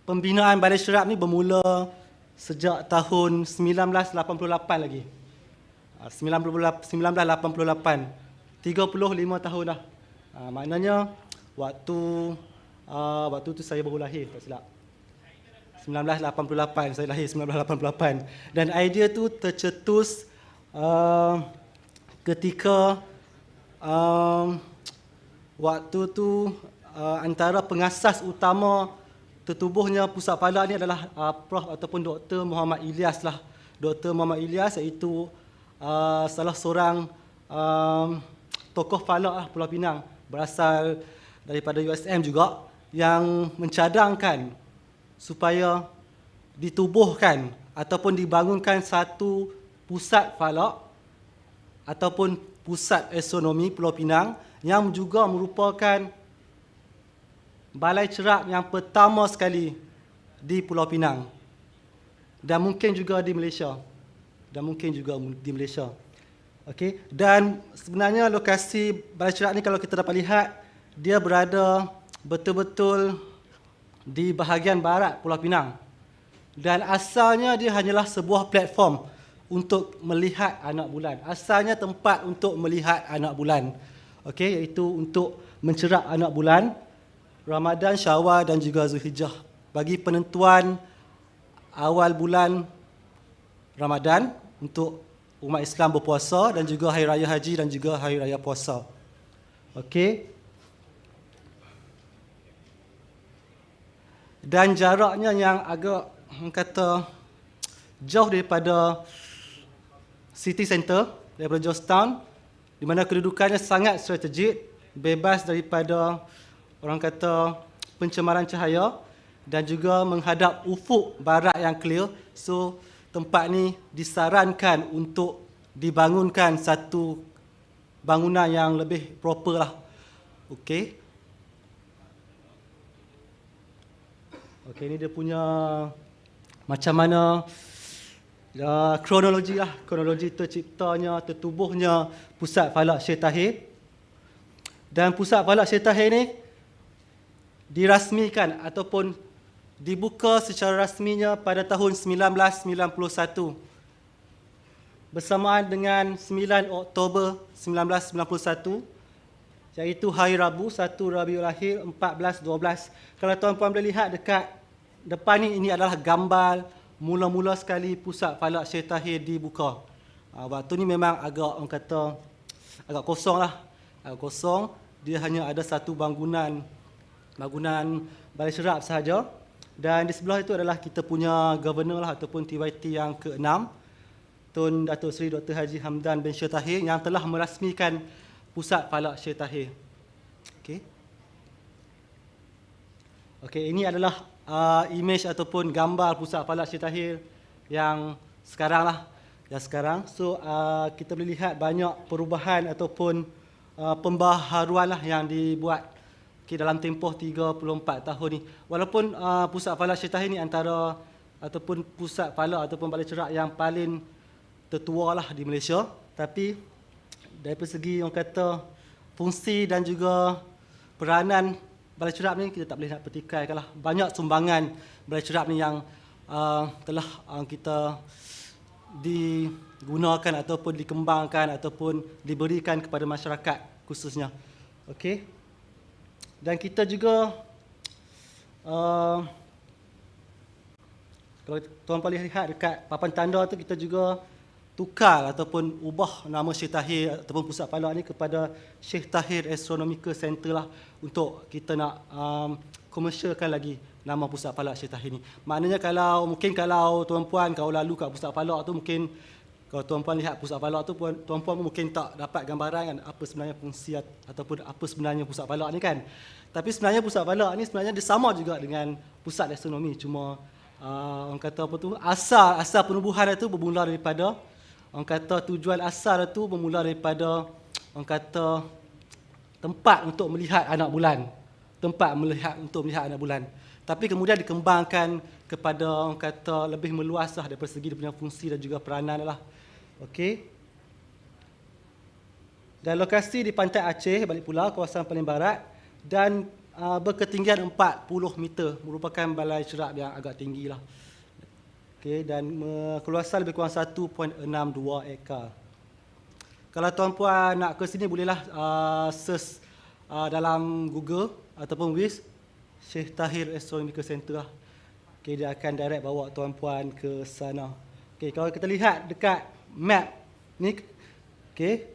pembinaan Balai Syarab ni bermula sejak tahun 1988 lagi. 1988. 35 tahun dah. Maknanya waktu tu saya baru lahir, tak silap. 1988, saya lahir 1988. Dan idea tu tercetus ketika waktu tu antara pengasas utama tertubuhnya Pusat Falak ni adalah Prof ataupun Dr. Muhammad Ilyas lah. Dr. Muhammad Ilyas iaitu salah seorang tokoh falak lah Pulau Pinang, berasal daripada USM juga, yang mencadangkan supaya ditubuhkan ataupun dibangunkan satu pusat falak ataupun pusat astronomi Pulau Pinang yang juga merupakan balai cerap yang pertama sekali di Pulau Pinang dan mungkin juga di Malaysia. Okey, dan sebenarnya lokasi balai cerap ni kalau kita dapat lihat, dia berada betul-betul di bahagian barat Pulau Pinang. Dan asalnya dia hanyalah sebuah platform untuk melihat anak bulan. Asalnya tempat untuk melihat anak bulan. Okey, iaitu untuk mencerap anak bulan Ramadan, Syawal dan juga Zulhijjah bagi penentuan awal bulan Ramadan untuk umat Islam berpuasa dan juga hari raya haji dan juga hari raya puasa. Okey. Dan jaraknya yang agak kata jauh daripada city center, daripada Georgetown, di mana kedudukannya sangat strategik, bebas daripada orang kata pencemaran cahaya dan juga menghadap ufuk barat yang clear. So tempat ni disarankan untuk dibangunkan satu bangunan yang lebih proper lah. Okey. Okey, ni dia punya macam mana kronologi lah. Kronologi terciptanya, tertubuhnya Pusat Falak Syekh Tahir. Dan Pusat Falak Syekh Tahir ni dirasmikan ataupun dibuka secara rasminya pada tahun 1991 bersamaan dengan 9 Oktober 1991, iaitu hari Rabu, 1 Rabiul Akhir 1412. Kalau tuan-puan boleh lihat dekat depan ini adalah gambar mula-mula sekali Pusat Falak Syekh Tahir dibuka. Waktu ni memang agak orang kata agak kosong lah, agak kosong. dia hanya ada satu bangunan balai cerap sahaja. Dan di sebelah itu adalah kita punya governor lah, ataupun TYT yang ke-6, Tun Datuk Seri Dr. Haji Hamdan bin Syed Tahir, yang telah merasmikan Pusat Falak Syed Tahir. Okey, ini adalah image ataupun gambar Pusat Falak Syed Tahir yang sekarang lah. So kita boleh lihat banyak perubahan ataupun pembaharuan lah yang dibuat dalam tempoh 34 tahun ni. Walaupun Pusat Falak Syed Tahir ni antara ataupun pusat falak ataupun balai cerap yang paling tertua lah di Malaysia, tapi dari segi orang kata fungsi dan juga peranan balai cerap ni kita tak boleh nak petikaikan lah. Banyak sumbangan balai cerap ni yang telah kita digunakan ataupun dikembangkan ataupun diberikan kepada masyarakat khususnya. Okey. Dan kita juga kalau tuan boleh lihat dekat papan tanda tu, kita juga tukar ataupun ubah nama Syed Tahir ataupun pusat falak ni kepada Syed Tahir Astronomical Center lah, untuk kita nak komersialkan lagi nama pusat falak Syed Tahir ni. Maknanya kalau tuan-puan kalau lalu kat pusat falak tu, mungkin kalau tuan-puan lihat pusat falak tu, tuan-puan mungkin tak dapat gambaran kan apa sebenarnya fungsi ataupun apa sebenarnya pusat falak ni kan. Tapi sebenarnya pusat falak ni sebenarnya dia sama juga dengan pusat astronomi, cuma orang kata apa tu, asal penubuhan itu bermula daripada, orang kata tujuan asal itu bermula daripada, orang kata tempat untuk melihat anak bulan. Untuk melihat anak bulan. Tapi kemudian dikembangkan kepada, orang kata lebih meluas lah daripada segi dia punya fungsi dan juga peranan lah. Okey. Dan lokasi di Pantai Aceh, balik pula kawasan paling barat, dan berketinggian 40 meter, merupakan balai cerap yang agak tinggi lah. Okay, dan keluasan lebih kurang 1.62 ekar. Kalau tuan-puan nak ke sini, bolehlah search dalam Google ataupun Wish Syed Tahir Astronomical Center lah. Okay, dia akan direct bawa tuan-puan ke sana. Okay, kalau kita lihat dekat map ni, okay,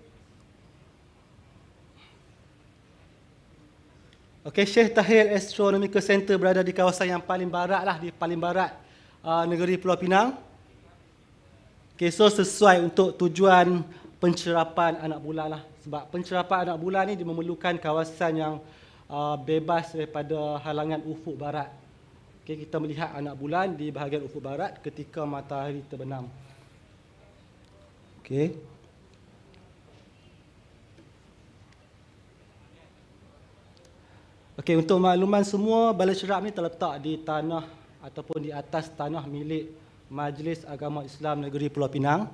Syed Tahir Astronomical Center berada di kawasan yang paling barat lah, di paling barat negeri Pulau Pinang. Okay, so sesuai untuk tujuan pencerapan anak bulan lah. Sebab pencerapan anak bulan ni dia memerlukan kawasan yang bebas daripada halangan ufuk barat. Okay, kita melihat anak bulan di bahagian ufuk barat ketika matahari terbenam. Okay. Okey, untuk makluman semua, balai cerap ni terletak di tanah ataupun di atas tanah milik Majlis Agama Islam Negeri Pulau Pinang,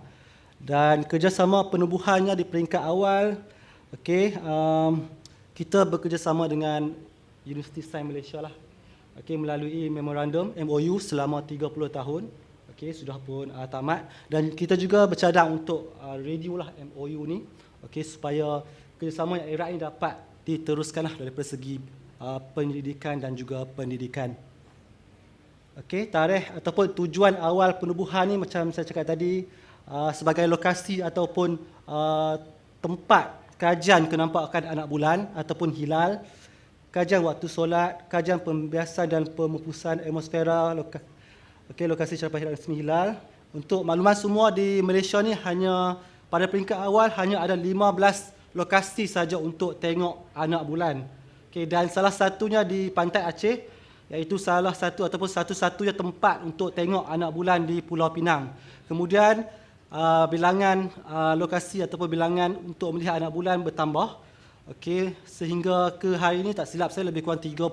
dan kerjasama penubuhannya di peringkat awal, okey, kita bekerjasama dengan Universiti se-Malaysia lah, okey, melalui memorandum MOU selama 30 tahun, okey, sudah pun tamat, dan kita juga bercadang untuk review lah MOU ni, okey, supaya kerjasama yang erat ini dapat diteruskanlah daripada segi penyelidikan dan juga pendidikan. Okey, tarikh ataupun tujuan awal penubuhan ni macam saya cakap tadi, sebagai lokasi ataupun tempat kajian kenampakan anak bulan ataupun hilal, kajian waktu solat, kajian pembiasan dan pemupusan atmosfera, lokasi carapan resmi hilal. Untuk makluman semua, di Malaysia ni hanya pada peringkat awal hanya ada 15 lokasi saja untuk tengok anak bulan. Okay, dan salah satunya di Pantai Aceh, iaitu salah satu ataupun satu-satunya tempat untuk tengok anak bulan di Pulau Pinang. Kemudian bilangan lokasi ataupun bilangan untuk melihat anak bulan bertambah. Okey, sehingga ke hari ini tak silap saya lebih kurang 30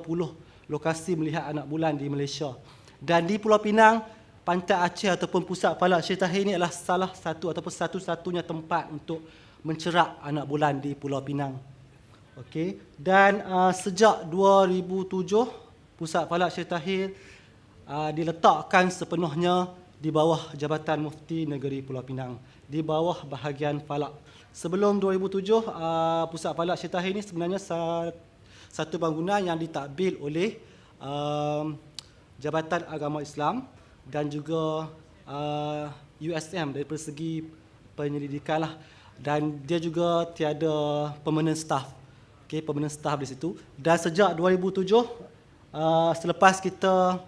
lokasi melihat anak bulan di Malaysia. Dan di Pulau Pinang, Pantai Aceh ataupun Pusat Falak Syed Tahir ini adalah salah satu ataupun satu-satunya tempat untuk mencerak anak bulan di Pulau Pinang. Okey, dan sejak 2007 Pusat Falak Syed Tahir diletakkan sepenuhnya di bawah Jabatan Mufti Negeri Pulau Pinang, di bawah bahagian falak. Sebelum 2007, Pusat Falak Syed Tahir ini sebenarnya satu bangunan yang ditadbir oleh Jabatan Agama Islam dan juga USM dari segi penyelidikan lah, dan dia juga tiada permanent staff. okey, permanent staff di situ. Dan sejak 2007, selepas kita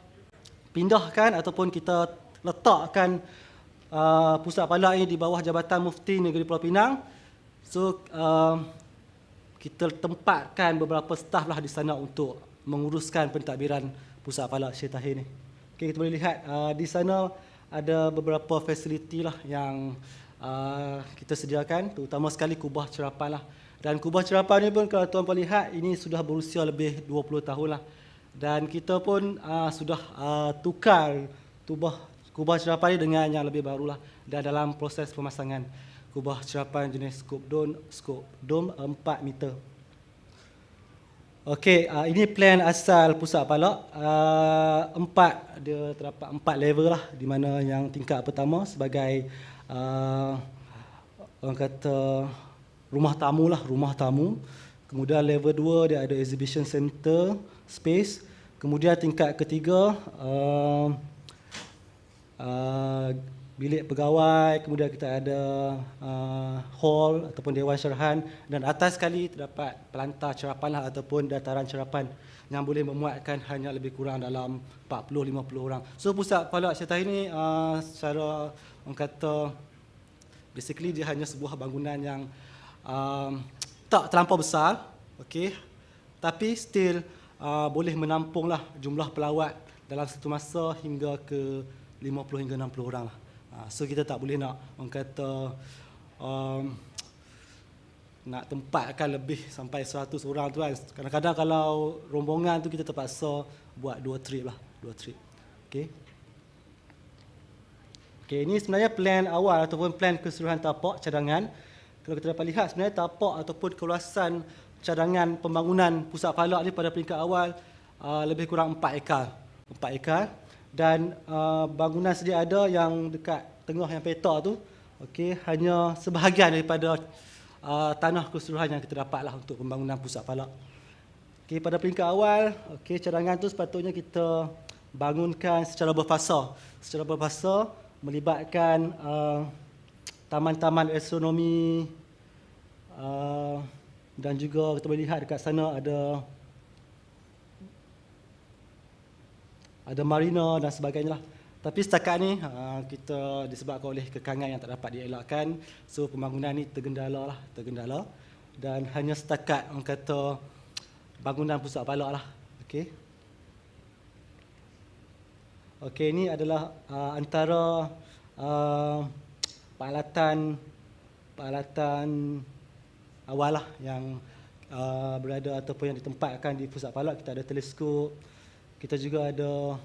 pindahkan ataupun kita letakkan pusat palak ini di bawah Jabatan Mufti Negeri Pulau Pinang, so kita tempatkan beberapa staf lah di sana untuk menguruskan pentadbiran pusat palak Syekh Tahir ni. Okay, kita boleh lihat di sana ada beberapa fasiliti lah yang kita sediakan, terutama sekali kubah cerapan lah. Dan kubah cerapan ni pun kalau tuan boleh lihat, ini sudah berusia lebih 20 tahun lah. Dan kita pun sudah tukar kubah cerapan ni dengan yang lebih baru lah. Dan dalam proses pemasangan kubah cerapan jenis skop dome 4 meter. Okey, ini plan asal pusat palak. Dia terdapat 4 level lah, di mana yang tingkat pertama sebagai orang kata rumah tamu. Kemudian level 2 dia ada exhibition center space. Kemudian tingkat ketiga bilik pegawai, kemudian kita ada hall ataupun dewan syarahan, dan atas sekali terdapat pelantar cerapan lah, ataupun dataran cerapan yang boleh memuatkan hanya lebih kurang dalam 40-50 orang. So pusat palak Syekh Tahir ni secara orang kata basically dia hanya sebuah bangunan yang tak terlampau besar, okey, tapi still boleh menampunglah jumlah pelawat dalam satu masa hingga ke 50 hingga 60 orang lah. So kita tak boleh nak orang kata nak tempatkan lebih sampai 100 orang tu kan. Kadang-kadang kalau rombongan tu kita terpaksa buat 2 trip lah, 2 trip. Okey. Okey, ini sebenarnya plan awal ataupun plan keseluruhan tapak cadangan. Kalau kita dapat lihat sebenarnya tapak ataupun keluasan cadangan pembangunan pusat palak ni pada peringkat awal lebih kurang 4 ekar. 4 ekar. Dan bangunan sedia ada yang dekat tengah yang petak tu, okey, hanya sebahagian daripada tanah keseluruhan yang kita dapatlah untuk pembangunan pusat palak. Okey, pada peringkat awal, okey, cadangan tu sepatutnya kita bangunkan secara berfasa. Secara berfasa melibatkan taman-taman astronomi, dan juga kita boleh lihat dekat sana ada marina dan sebagainya lah. Tapi setakat ni kita disebabkan oleh kekangan yang tak dapat dielakkan, so pembangunan ni tergendala. Dan hanya setakat orang kata bangunan pusat palak lah. Okey. Okey, ini adalah antara peralatan awal lah yang berada ataupun yang ditempatkan di pusat palak. Kita ada teleskop. Kita juga ada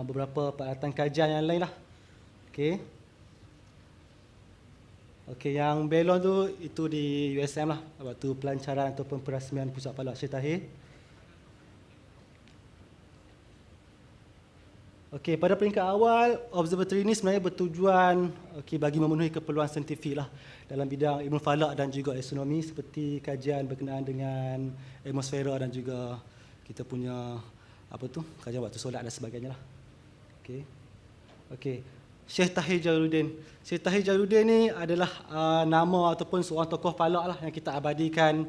beberapa peralatan kajian yang lain lah. Okey. Okey, yang belon tu itu di USM lah, waktu pelancaran ataupun perasmian pusat palak Syekh Tahir. Okey, pada peringkat awal, observatory ini sebenarnya bertujuan bagi memenuhi keperluan saintifik lah dalam bidang ilmu falak dan juga astronomi, seperti kajian berkenaan dengan atmosfera dan juga kita punya kajian waktu solat dan sebagainya lah. Okey. Syekh Tahir Jalaluddin. Syekh Tahir Jalaluddin ni adalah nama ataupun seorang tokoh falak lah yang kita abadikan,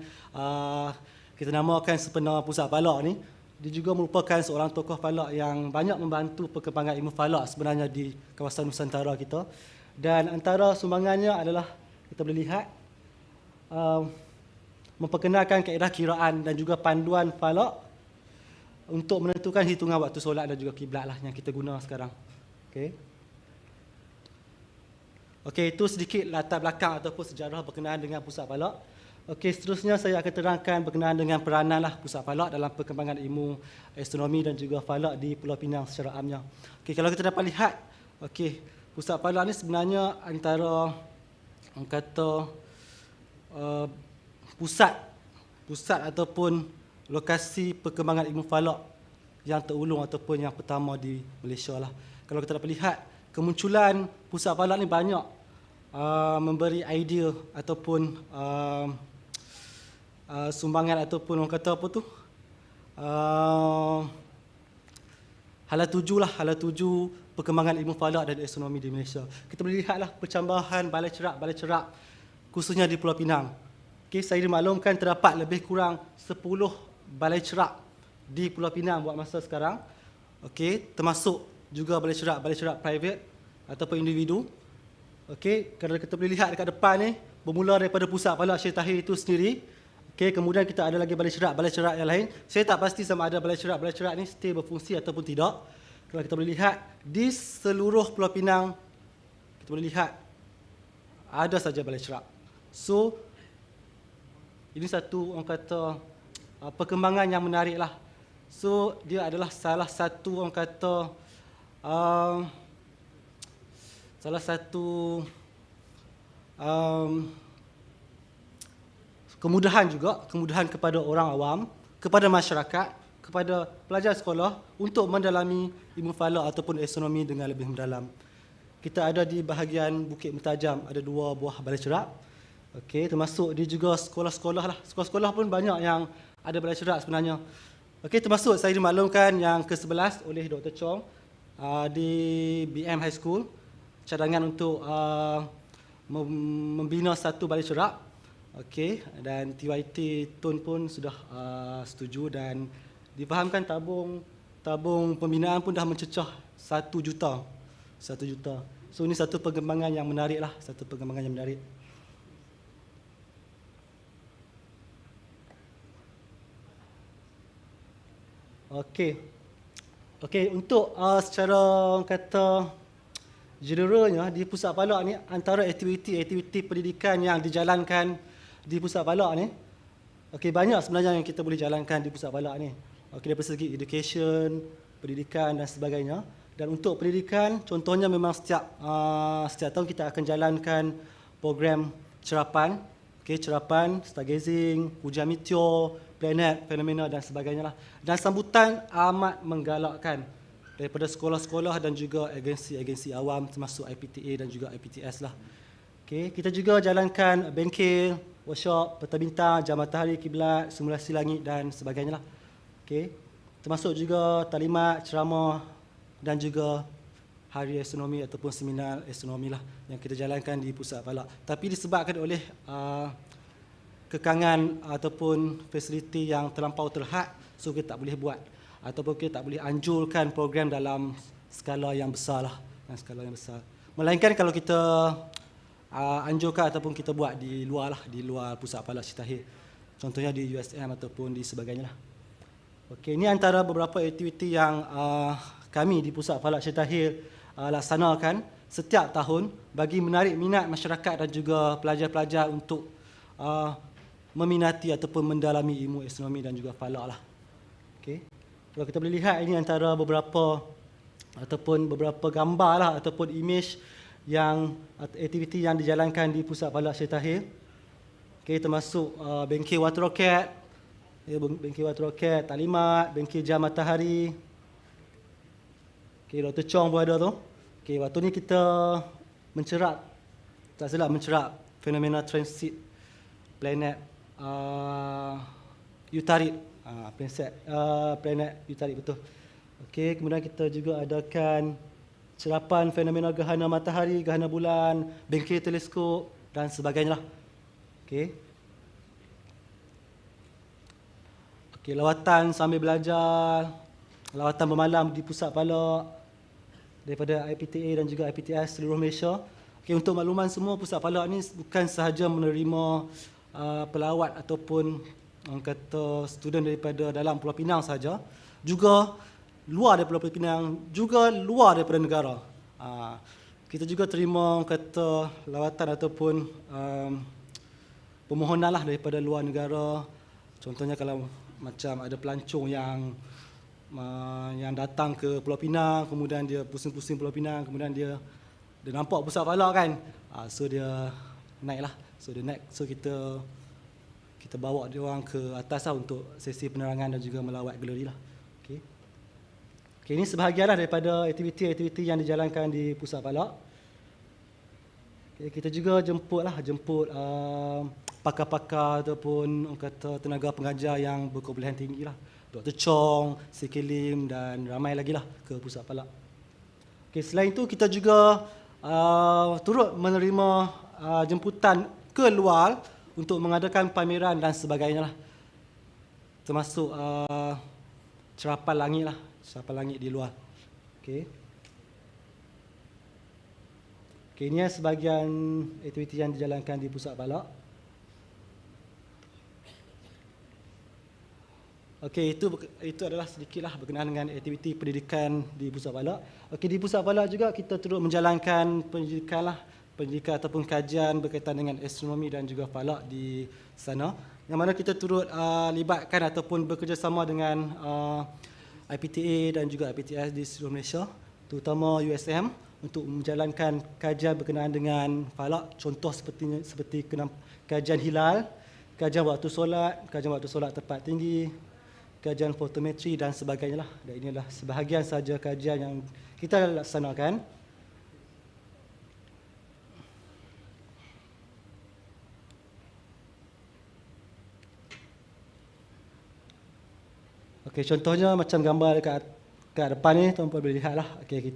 kita namakan sepenuh pusat falak ni. Dia juga merupakan seorang tokoh falak yang banyak membantu perkembangan ilmu falak sebenarnya di kawasan Nusantara kita. Dan antara sumbangannya adalah kita boleh lihat memperkenalkan kaedah kiraan dan juga panduan falak untuk menentukan hitungan waktu solat dan juga kiblat lah yang kita guna sekarang. Okey, itu sedikit latar belakang ataupun sejarah berkenaan dengan pusat falak. Okey, seterusnya saya akan terangkan berkenaan dengan peranan lah pusat falak dalam perkembangan ilmu astronomi dan juga falak di Pulau Pinang secara amnya. Okey, kalau kita dapat lihat, pusat falak ni sebenarnya antara orang kata pusat ataupun lokasi perkembangan ilmu falak yang terulung ataupun yang pertama di Malaysia lah. Kalau kita dapat lihat, kemunculan pusat falak ni banyak memberi idea ataupun sumbangan ataupun orang kata hala tuju perkembangan ilmu falak dan astronomi di Malaysia. Kita boleh lihatlah percambahan balai cerak khususnya di Pulau Pinang. Okay, saya dimaklumkan terdapat lebih kurang 10 balai cerak di Pulau Pinang buat masa sekarang. Okay, termasuk juga balai cerak private ataupun individu. Okay, kalau kita boleh lihat dekat depan ni, bermula daripada pusat palak Syekh Tahir itu sendiri. Okay, kemudian kita ada lagi balai cerak yang lain. Saya tak pasti sama ada balai cerak ni stay berfungsi ataupun tidak. Kalau kita boleh lihat, di seluruh Pulau Pinang, kita boleh lihat ada saja balai cerak. So, ini satu orang kata perkembangan yang menarik lah. So, dia adalah salah satu orang kata kemudahan kepada orang awam, kepada masyarakat, kepada pelajar sekolah untuk mendalami ilmu falak ataupun astronomi dengan lebih mendalam. Kita ada di bahagian Bukit Mutajam, ada 2 buah balai cerak. Okey, termasuk di juga sekolah-sekolah lah. Sekolah-sekolah pun banyak yang ada balai cerak sebenarnya. Okey, termasuk saya dimaklumkan yang ke-11 oleh Dr. Chong di BM High School, cadangan untuk membina satu balai cerak. Okey, dan TYT Tun pun sudah setuju dan difahamkan tabung pembinaan pun dah mencecah 1 juta. 1 juta. So ini satu perkembangan yang menarik lah, Okey, untuk secara kata generalnya di pusat falak ni, antara aktiviti pendidikan yang dijalankan di pusat falak ni, okey, banyak sebenarnya yang kita boleh jalankan di pusat falak ni. Okey, dari segi education, pendidikan dan sebagainya. Dan untuk pendidikan, contohnya memang setiap tahun kita akan jalankan program cerapan, cerapan, stargazing, ujian meteor, planet, fenomena dan sebagainya lah. Dan sambutan amat menggalakkan daripada sekolah-sekolah dan juga agensi awam termasuk IPTA dan juga IPTS lah. Okay, kita juga jalankan bengkel, workshop, peta bintang, jam matahari, kiblat, simulasi langit dan sebagainya lah. Okay, termasuk juga talimat, ceramah dan juga hari astronomi ataupun seminar astronomi lah yang kita jalankan di pusat falak. Tapi disebabkan oleh kekangan ataupun fasiliti yang terlampau terhad, so kita tak boleh buat ataupun kita tak boleh anjurkan program dalam skala yang besar lah, Melainkan kalau kita anjurkan ataupun kita buat di luar lah, di luar pusat falak Syekh Tahir. Contohnya di USM ataupun di sebagainya lah. Okey, ini antara beberapa aktiviti yang kami di pusat falak Syekh Tahir laksanakan setiap tahun bagi menarik minat masyarakat dan juga pelajar-pelajar untuk meminati ataupun mendalami ilmu astronomi dan juga falak lah. Okey. Kalau kita boleh lihat, ini antara beberapa gambar lah ataupun image yang aktiviti yang dijalankan di pusat falak Syekh Tahir. Okey, termasuk bengkel water roket, talimat, bengkel jam matahari. Okey, Dr. Chong pun ada tu. Okey, waktu ni kita mencerap fenomena transit planet Utarit, planet Utarit, betul. Okey, kemudian kita juga adakan cerapan fenomena gerhana matahari, gerhana bulan, bengkel teleskop dan sebagainya lah. Okey. Okey, lawatan sambil belajar, lawatan bermalam di pusat falak daripada IPTA dan juga IPTS seluruh Malaysia. Okey, untuk makluman semua, pusat falak ni bukan sahaja menerima pelawat ataupun orang kata student daripada dalam Pulau Pinang sahaja, juga luar daripada Pulau Pinang, juga luar daripada negara. Kita juga terima orang kata lawatan ataupun permohonan lah daripada luar negara. Contohnya kalau macam ada pelancong yang datang ke Pulau Pinang, kemudian dia pusing-pusing Pulau Pinang, kemudian dia nampak pusat falak kan, so dia naik lah. So kita bawa dia orang ke atas lah untuk sesi penerangan dan juga melawat galeri lah. Okey, ini sebahagianlah daripada aktiviti-aktiviti yang dijalankan di pusat falak. Okay, kita juga jemput pakar-pakar ataupun orang kata tenaga pengajar yang berkebolehan tinggi lah. Dr. Chong, Sikit Lim dan ramai lagi lah ke pusat falak. Okay, selain itu kita juga turut menerima jemputan ke luar untuk mengadakan pameran dan sebagainya lah. Termasuk cerapan langit lah, cerapan langit di luar. Okey. Okey, ini sebahagian aktiviti yang dijalankan di pusat balak. Okey, itu adalah sedikitlah berkenaan dengan aktiviti pendidikan di pusat balak. Okey, di pusat balak juga kita turut menjalankan pendidikan ataupun kajian berkaitan dengan astronomi dan juga falak di sana. Yang mana kita turut libatkan ataupun bekerjasama dengan IPTA dan juga IPTS di seluruh Malaysia, terutama USM, untuk menjalankan kajian berkenaan dengan falak. Contoh seperti kajian hilal, kajian waktu solat tepat tinggi, kajian fotometri dan sebagainya lah. Dan inilah sebahagian saja kajian yang kita laksanakan. Okey, contohnya macam gambar dekat depan ni, tuan-tuan boleh lihat lah. Okey,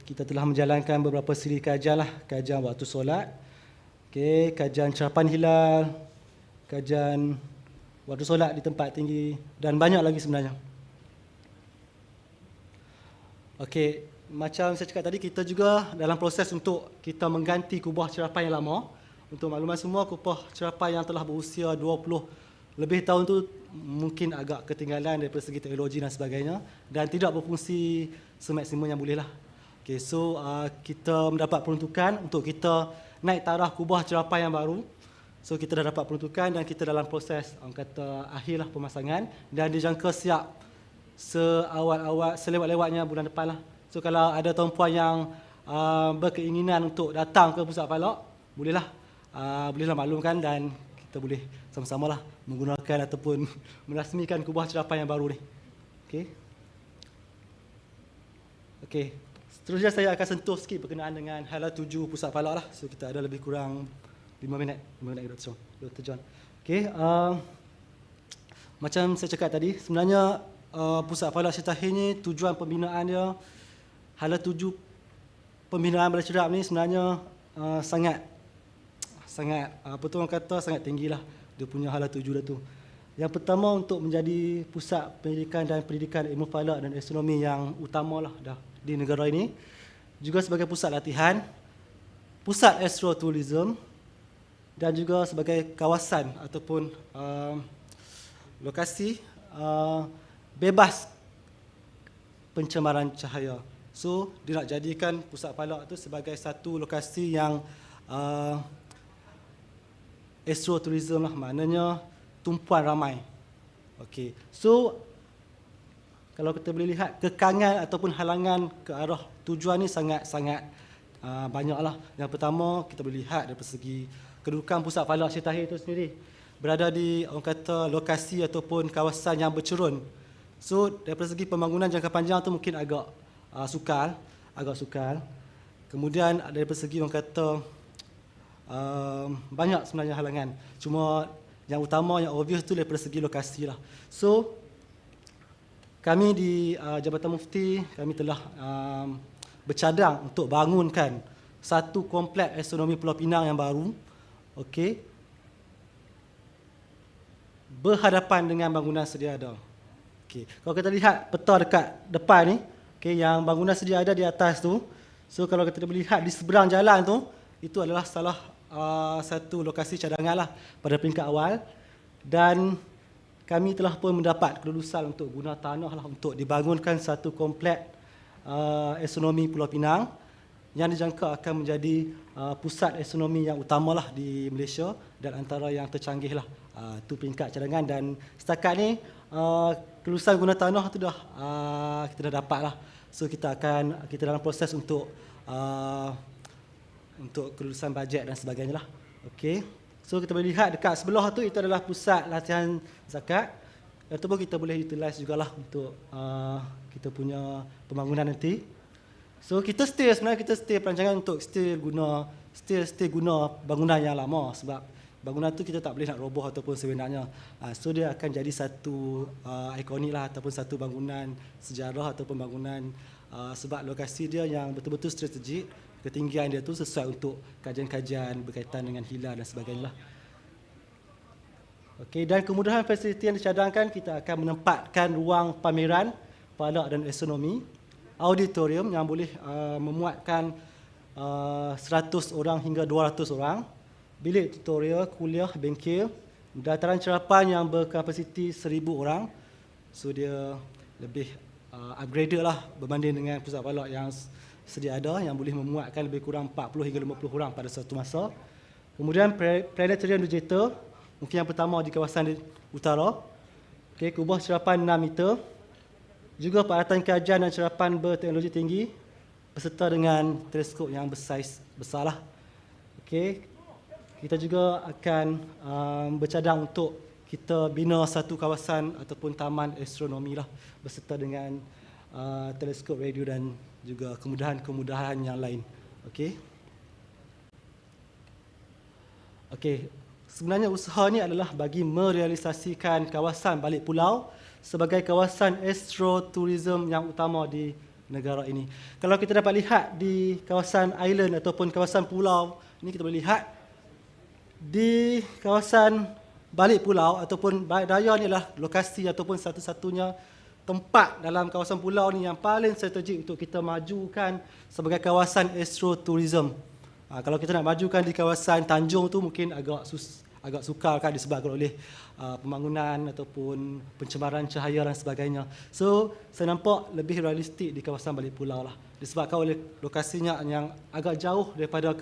kita telah menjalankan beberapa siri kajian lah. Kajian waktu solat, okey, kajian cerapan hilal, kajian waktu solat di tempat tinggi dan banyak lagi sebenarnya. Okey, macam saya cakap tadi, kita juga dalam proses untuk kita mengganti kubah cerapan yang lama. Untuk makluman semua, kubah cerapan yang telah berusia 20 lebih tahun tu mungkin agak ketinggalan daripada segi teknologi dan sebagainya dan tidak berfungsi semaksimum yang boleh lah. Okay, so kita mendapat peruntukan untuk kita naik taraf kubah cerapan yang baru. So kita dah dapat peruntukan dan kita dalam proses akhirlah pemasangan dan dijangka siap selewat-lewatnya bulan depan lah. So kalau ada tuan-puan yang berkeinginan untuk datang ke pusat falak, bolehlah maklumkan dan kita boleh sama-sama lah menggunakan ataupun merasmikan kubah cerapan yang baru ni. Okey. Seterusnya saya akan sentuh sikit berkenaan dengan hala 7 pusat falak lah. So kita ada lebih kurang 5 minit Dr. John. Okey, macam saya cakap tadi, sebenarnya pusat falak Syitahir ni tujuan pembinaan dia, hala 7 pembinaan bola cerap ni sebenarnya sangat tinggilah dia punya hala 7 dah tu. Yang pertama, untuk menjadi pusat pendidikan dan pendidikan ilmu falak dan astronomi yang utamalah dah di negara ini, juga sebagai pusat latihan, pusat astrotourism dan juga sebagai kawasan ataupun lokasi bebas pencemaran cahaya. So dia nak jadikan pusat falak tu sebagai satu lokasi yang astrotourism lah, maknanya tumpuan ramai. Okey. So kalau kita boleh lihat, kekangan ataupun halangan ke arah tujuan ni sangat banyaklah. Yang pertama, kita boleh lihat dari segi kedudukan pusat falak Syitahir itu sendiri berada di lokasi ataupun kawasan yang bercerun. So dari segi pembangunan jangka panjang tu mungkin agak sukar. Kemudian dari segi banyak sebenarnya halangan. Cuma yang utama, yang obvious tu daripada segi lokasi lah. So kami di Jabatan Mufti, kami telah bercadang untuk bangunkan satu kompleks astronomi Pulau Pinang yang baru. Okey, berhadapan dengan bangunan sedia ada. Okey, kalau kita lihat peta dekat depan ni, okey, yang bangunan sedia ada di atas tu. So kalau kita boleh lihat di seberang jalan tu, itu adalah salah satu lokasi cadangan lah pada peringkat awal, dan kami telah pun mendapat kelulusan untuk guna tanah lah untuk dibangunkan satu kompleks astronomi Pulau Pinang yang dijangka akan menjadi pusat astronomi yang utamalah di Malaysia dan antara yang tercanggih lah. Itu peringkat cadangan, dan setakat ni kelulusan guna tanah tu dah kita dah dapat lah. So kita dalam proses untuk kelulusan bajet dan sebagainya lah. Okey. So kita boleh lihat dekat sebelah tu, itu adalah pusat latihan zakat. Ataupun kita boleh utilize jugalah untuk kita punya pembangunan nanti. So kita sebenarnya perancangan untuk still guna bangunan yang lama, sebab bangunan tu kita tak boleh nak roboh ataupun sebenarnya. So dia akan jadi satu ikonik lah, ataupun satu bangunan sejarah ataupun bangunan sebab lokasi dia yang betul-betul strategik. ketinggian dia tu sesuai untuk kajian-kajian berkaitan dengan hilal dan sebagainya lah. Okey, dan kemudahan fasiliti yang dicadangkan, kita akan menempatkan ruang pameran falak dan astronomi, auditorium yang boleh memuatkan 100 orang hingga 200 orang, bilik tutorial, kuliah, bengkel, dataran cerapan yang berkapasiti 1000 orang. So dia lebih upgraded lah berbanding dengan pusat falak yang sedia ada, yang boleh memuatkan lebih kurang 40 hingga 50 orang pada satu masa. Kemudian Planetarium Negara, mungkin yang pertama di kawasan utara. Okay, kubah cerapan 6 meter. Juga peralatan kajian dan cerapan berteknologi tinggi beserta dengan teleskop yang bersaiz besarlah. Okay, kita juga akan bercadang untuk kita bina satu kawasan ataupun taman astronomi lah beserta dengan teleskop radio dan juga kemudahan-kemudahan yang lain. Okay. Okay. Sebenarnya usaha ini adalah bagi merealisasikan kawasan balik pulau sebagai kawasan astrotourism yang utama di negara ini. Kalau kita dapat lihat di kawasan island ataupun kawasan pulau, ini kita boleh lihat di kawasan balik pulau ataupun Balik Daya ni adalah lokasi ataupun satu-satunya tempat dalam kawasan pulau ni yang paling strategik untuk kita majukan sebagai kawasan astrotourism. Kalau kita nak majukan di kawasan Tanjung tu mungkin agak sukar kan disebabkan oleh pembangunan ataupun pencemaran cahaya dan sebagainya. So saya nampak lebih realistik di kawasan balik pulau lah, disebabkan oleh lokasinya yang agak jauh daripada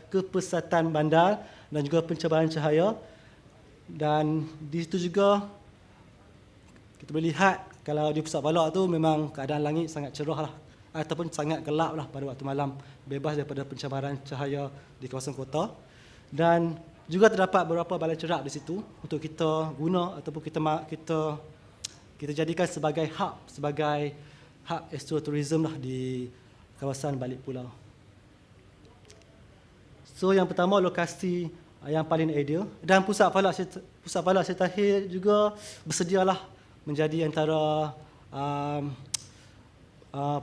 kepesatan bandar dan juga pencemaran cahaya. Dan di situ juga kita boleh lihat kalau di pusat falak tu memang keadaan langit sangat cerah lah, ataupun sangat gelap lah pada waktu malam, bebas daripada pencemaran cahaya di kawasan kota. Dan juga terdapat beberapa balai cerap di situ untuk kita guna ataupun kita jadikan sebagai hub astrotourism lah di kawasan balik pulau. So yang pertama lokasi yang paling ideal, dan pusat falak Syed juga bersedialah menjadi antara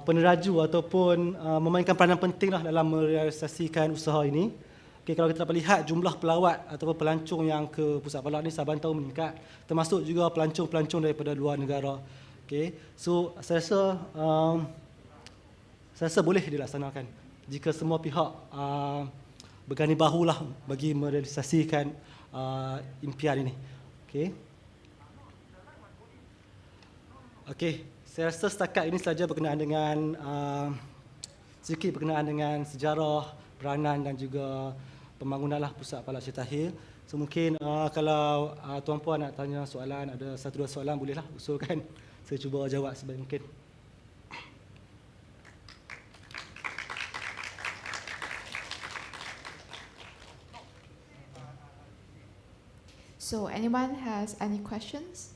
peneraju ataupun memainkan peranan penting lah dalam merealisasikan usaha ini. Okay, kalau kita dapat lihat jumlah pelawat ataupun pelancong yang ke pusat falak ni saban tahun meningkat, termasuk juga pelancong-pelancong daripada luar negara. Okay, so saya rasa boleh dilaksanakan jika semua pihak bergani bahulah bagi merealisasikan impian ini. Okey, saya rasa setakat ini sahaja berkenaan dengan sedikit berkenaan dengan sejarah, peranan dan juga pembangunanlah pusat falak Syed. So mungkin kalau tuan-puan nak tanya soalan, ada satu dua soalan bolehlah usulkan. Saya cuba jawab sebaik mungkin. So anyone has any questions?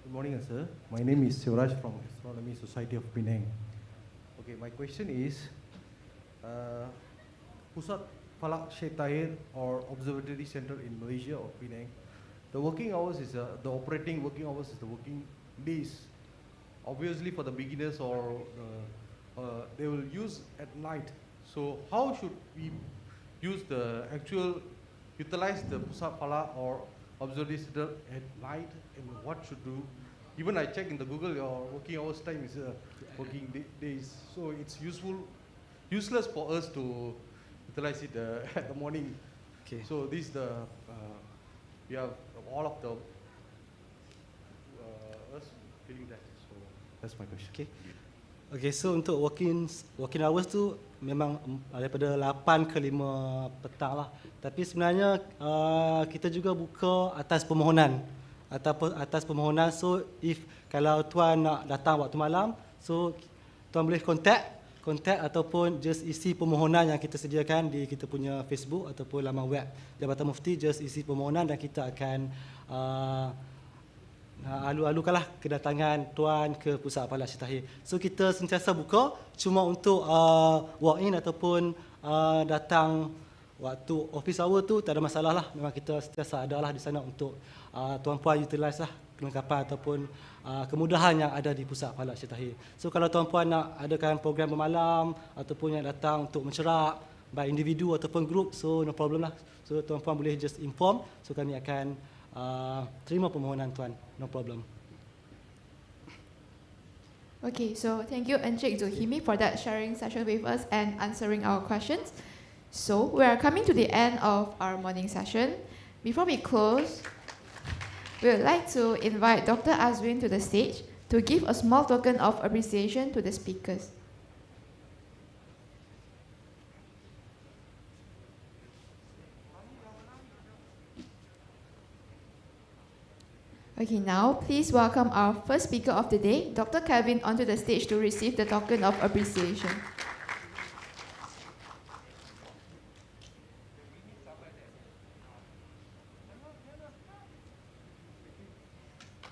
Good morning, sir. My name is Sivraj from Astronomy Society of Penang. Okay, my question is, Pusat Falak Syed Tahir or Observatory Center in Malaysia or Penang, the working hours is the operating working hours is the working days. Obviously, for the beginners or they will use at night. So, how should we use the utilize the Pusat Falak or Observatory Center at night, and what should do? Even I check in the Google, your working hours time is working days, so it's useless for us to utilize it at the morning. Okay. So this we have all of the us feeling that. So that's my question. Okay, so untuk working hours tu memang daripada 8 ke 5 petang lah. Tapi sebenarnya kita juga buka atas permohonan. So kalau tuan nak datang waktu malam, so tuan boleh kontak ataupun just isi permohonan yang kita sediakan di kita punya Facebook ataupun laman web Jabatan Mufti. Just isi permohonan dan kita akan alu-alukanlah kedatangan tuan ke Pusat Falak Syed Tahir. So kita sentiasa buka cuma untuk walk in ataupun datang waktu office hour tu tak ada masalah lah. Memang kita sentiasa ada lah di sana untuk tuan-puan utilize lah kelengkapan ataupun kemudahan yang ada di pusat Kuala Syed Tahir. So kalau tuan-puan nak adakan program bermalam ataupun yang datang untuk mencerak by individu ataupun group, so no problem lah. So tuan-puan boleh just inform, so kami akan terima permohonan tuan, no problem. Okay, so thank you Encik Zulkifli for that sharing session with us and answering our questions. So we are coming to the end of our morning session. Before we close, we would like to invite Dr. Azwin to the stage to give a small token of appreciation to the speakers. Okay, now please welcome our first speaker of the day, Dr. Kevin, onto the stage to receive the token of appreciation.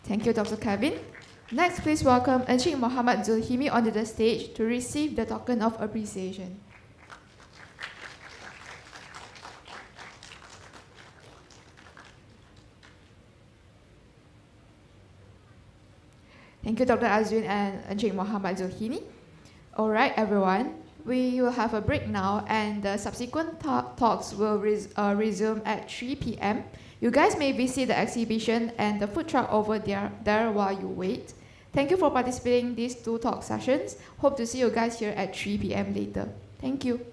Thank you, Dr. Kevin. Next, please welcome Encik Muhammad Zulkifli onto the stage to receive the token of appreciation. Thank you, Dr. Azwin and Encik Muhammad Zulkifli. All right, everyone. We will have a break now, and the subsequent talks will resume at 3 p.m. You guys may visit the exhibition and the food truck over there while you wait. Thank you for participating in these 2 talk sessions. Hope to see you guys here at 3 p.m. later. Thank you.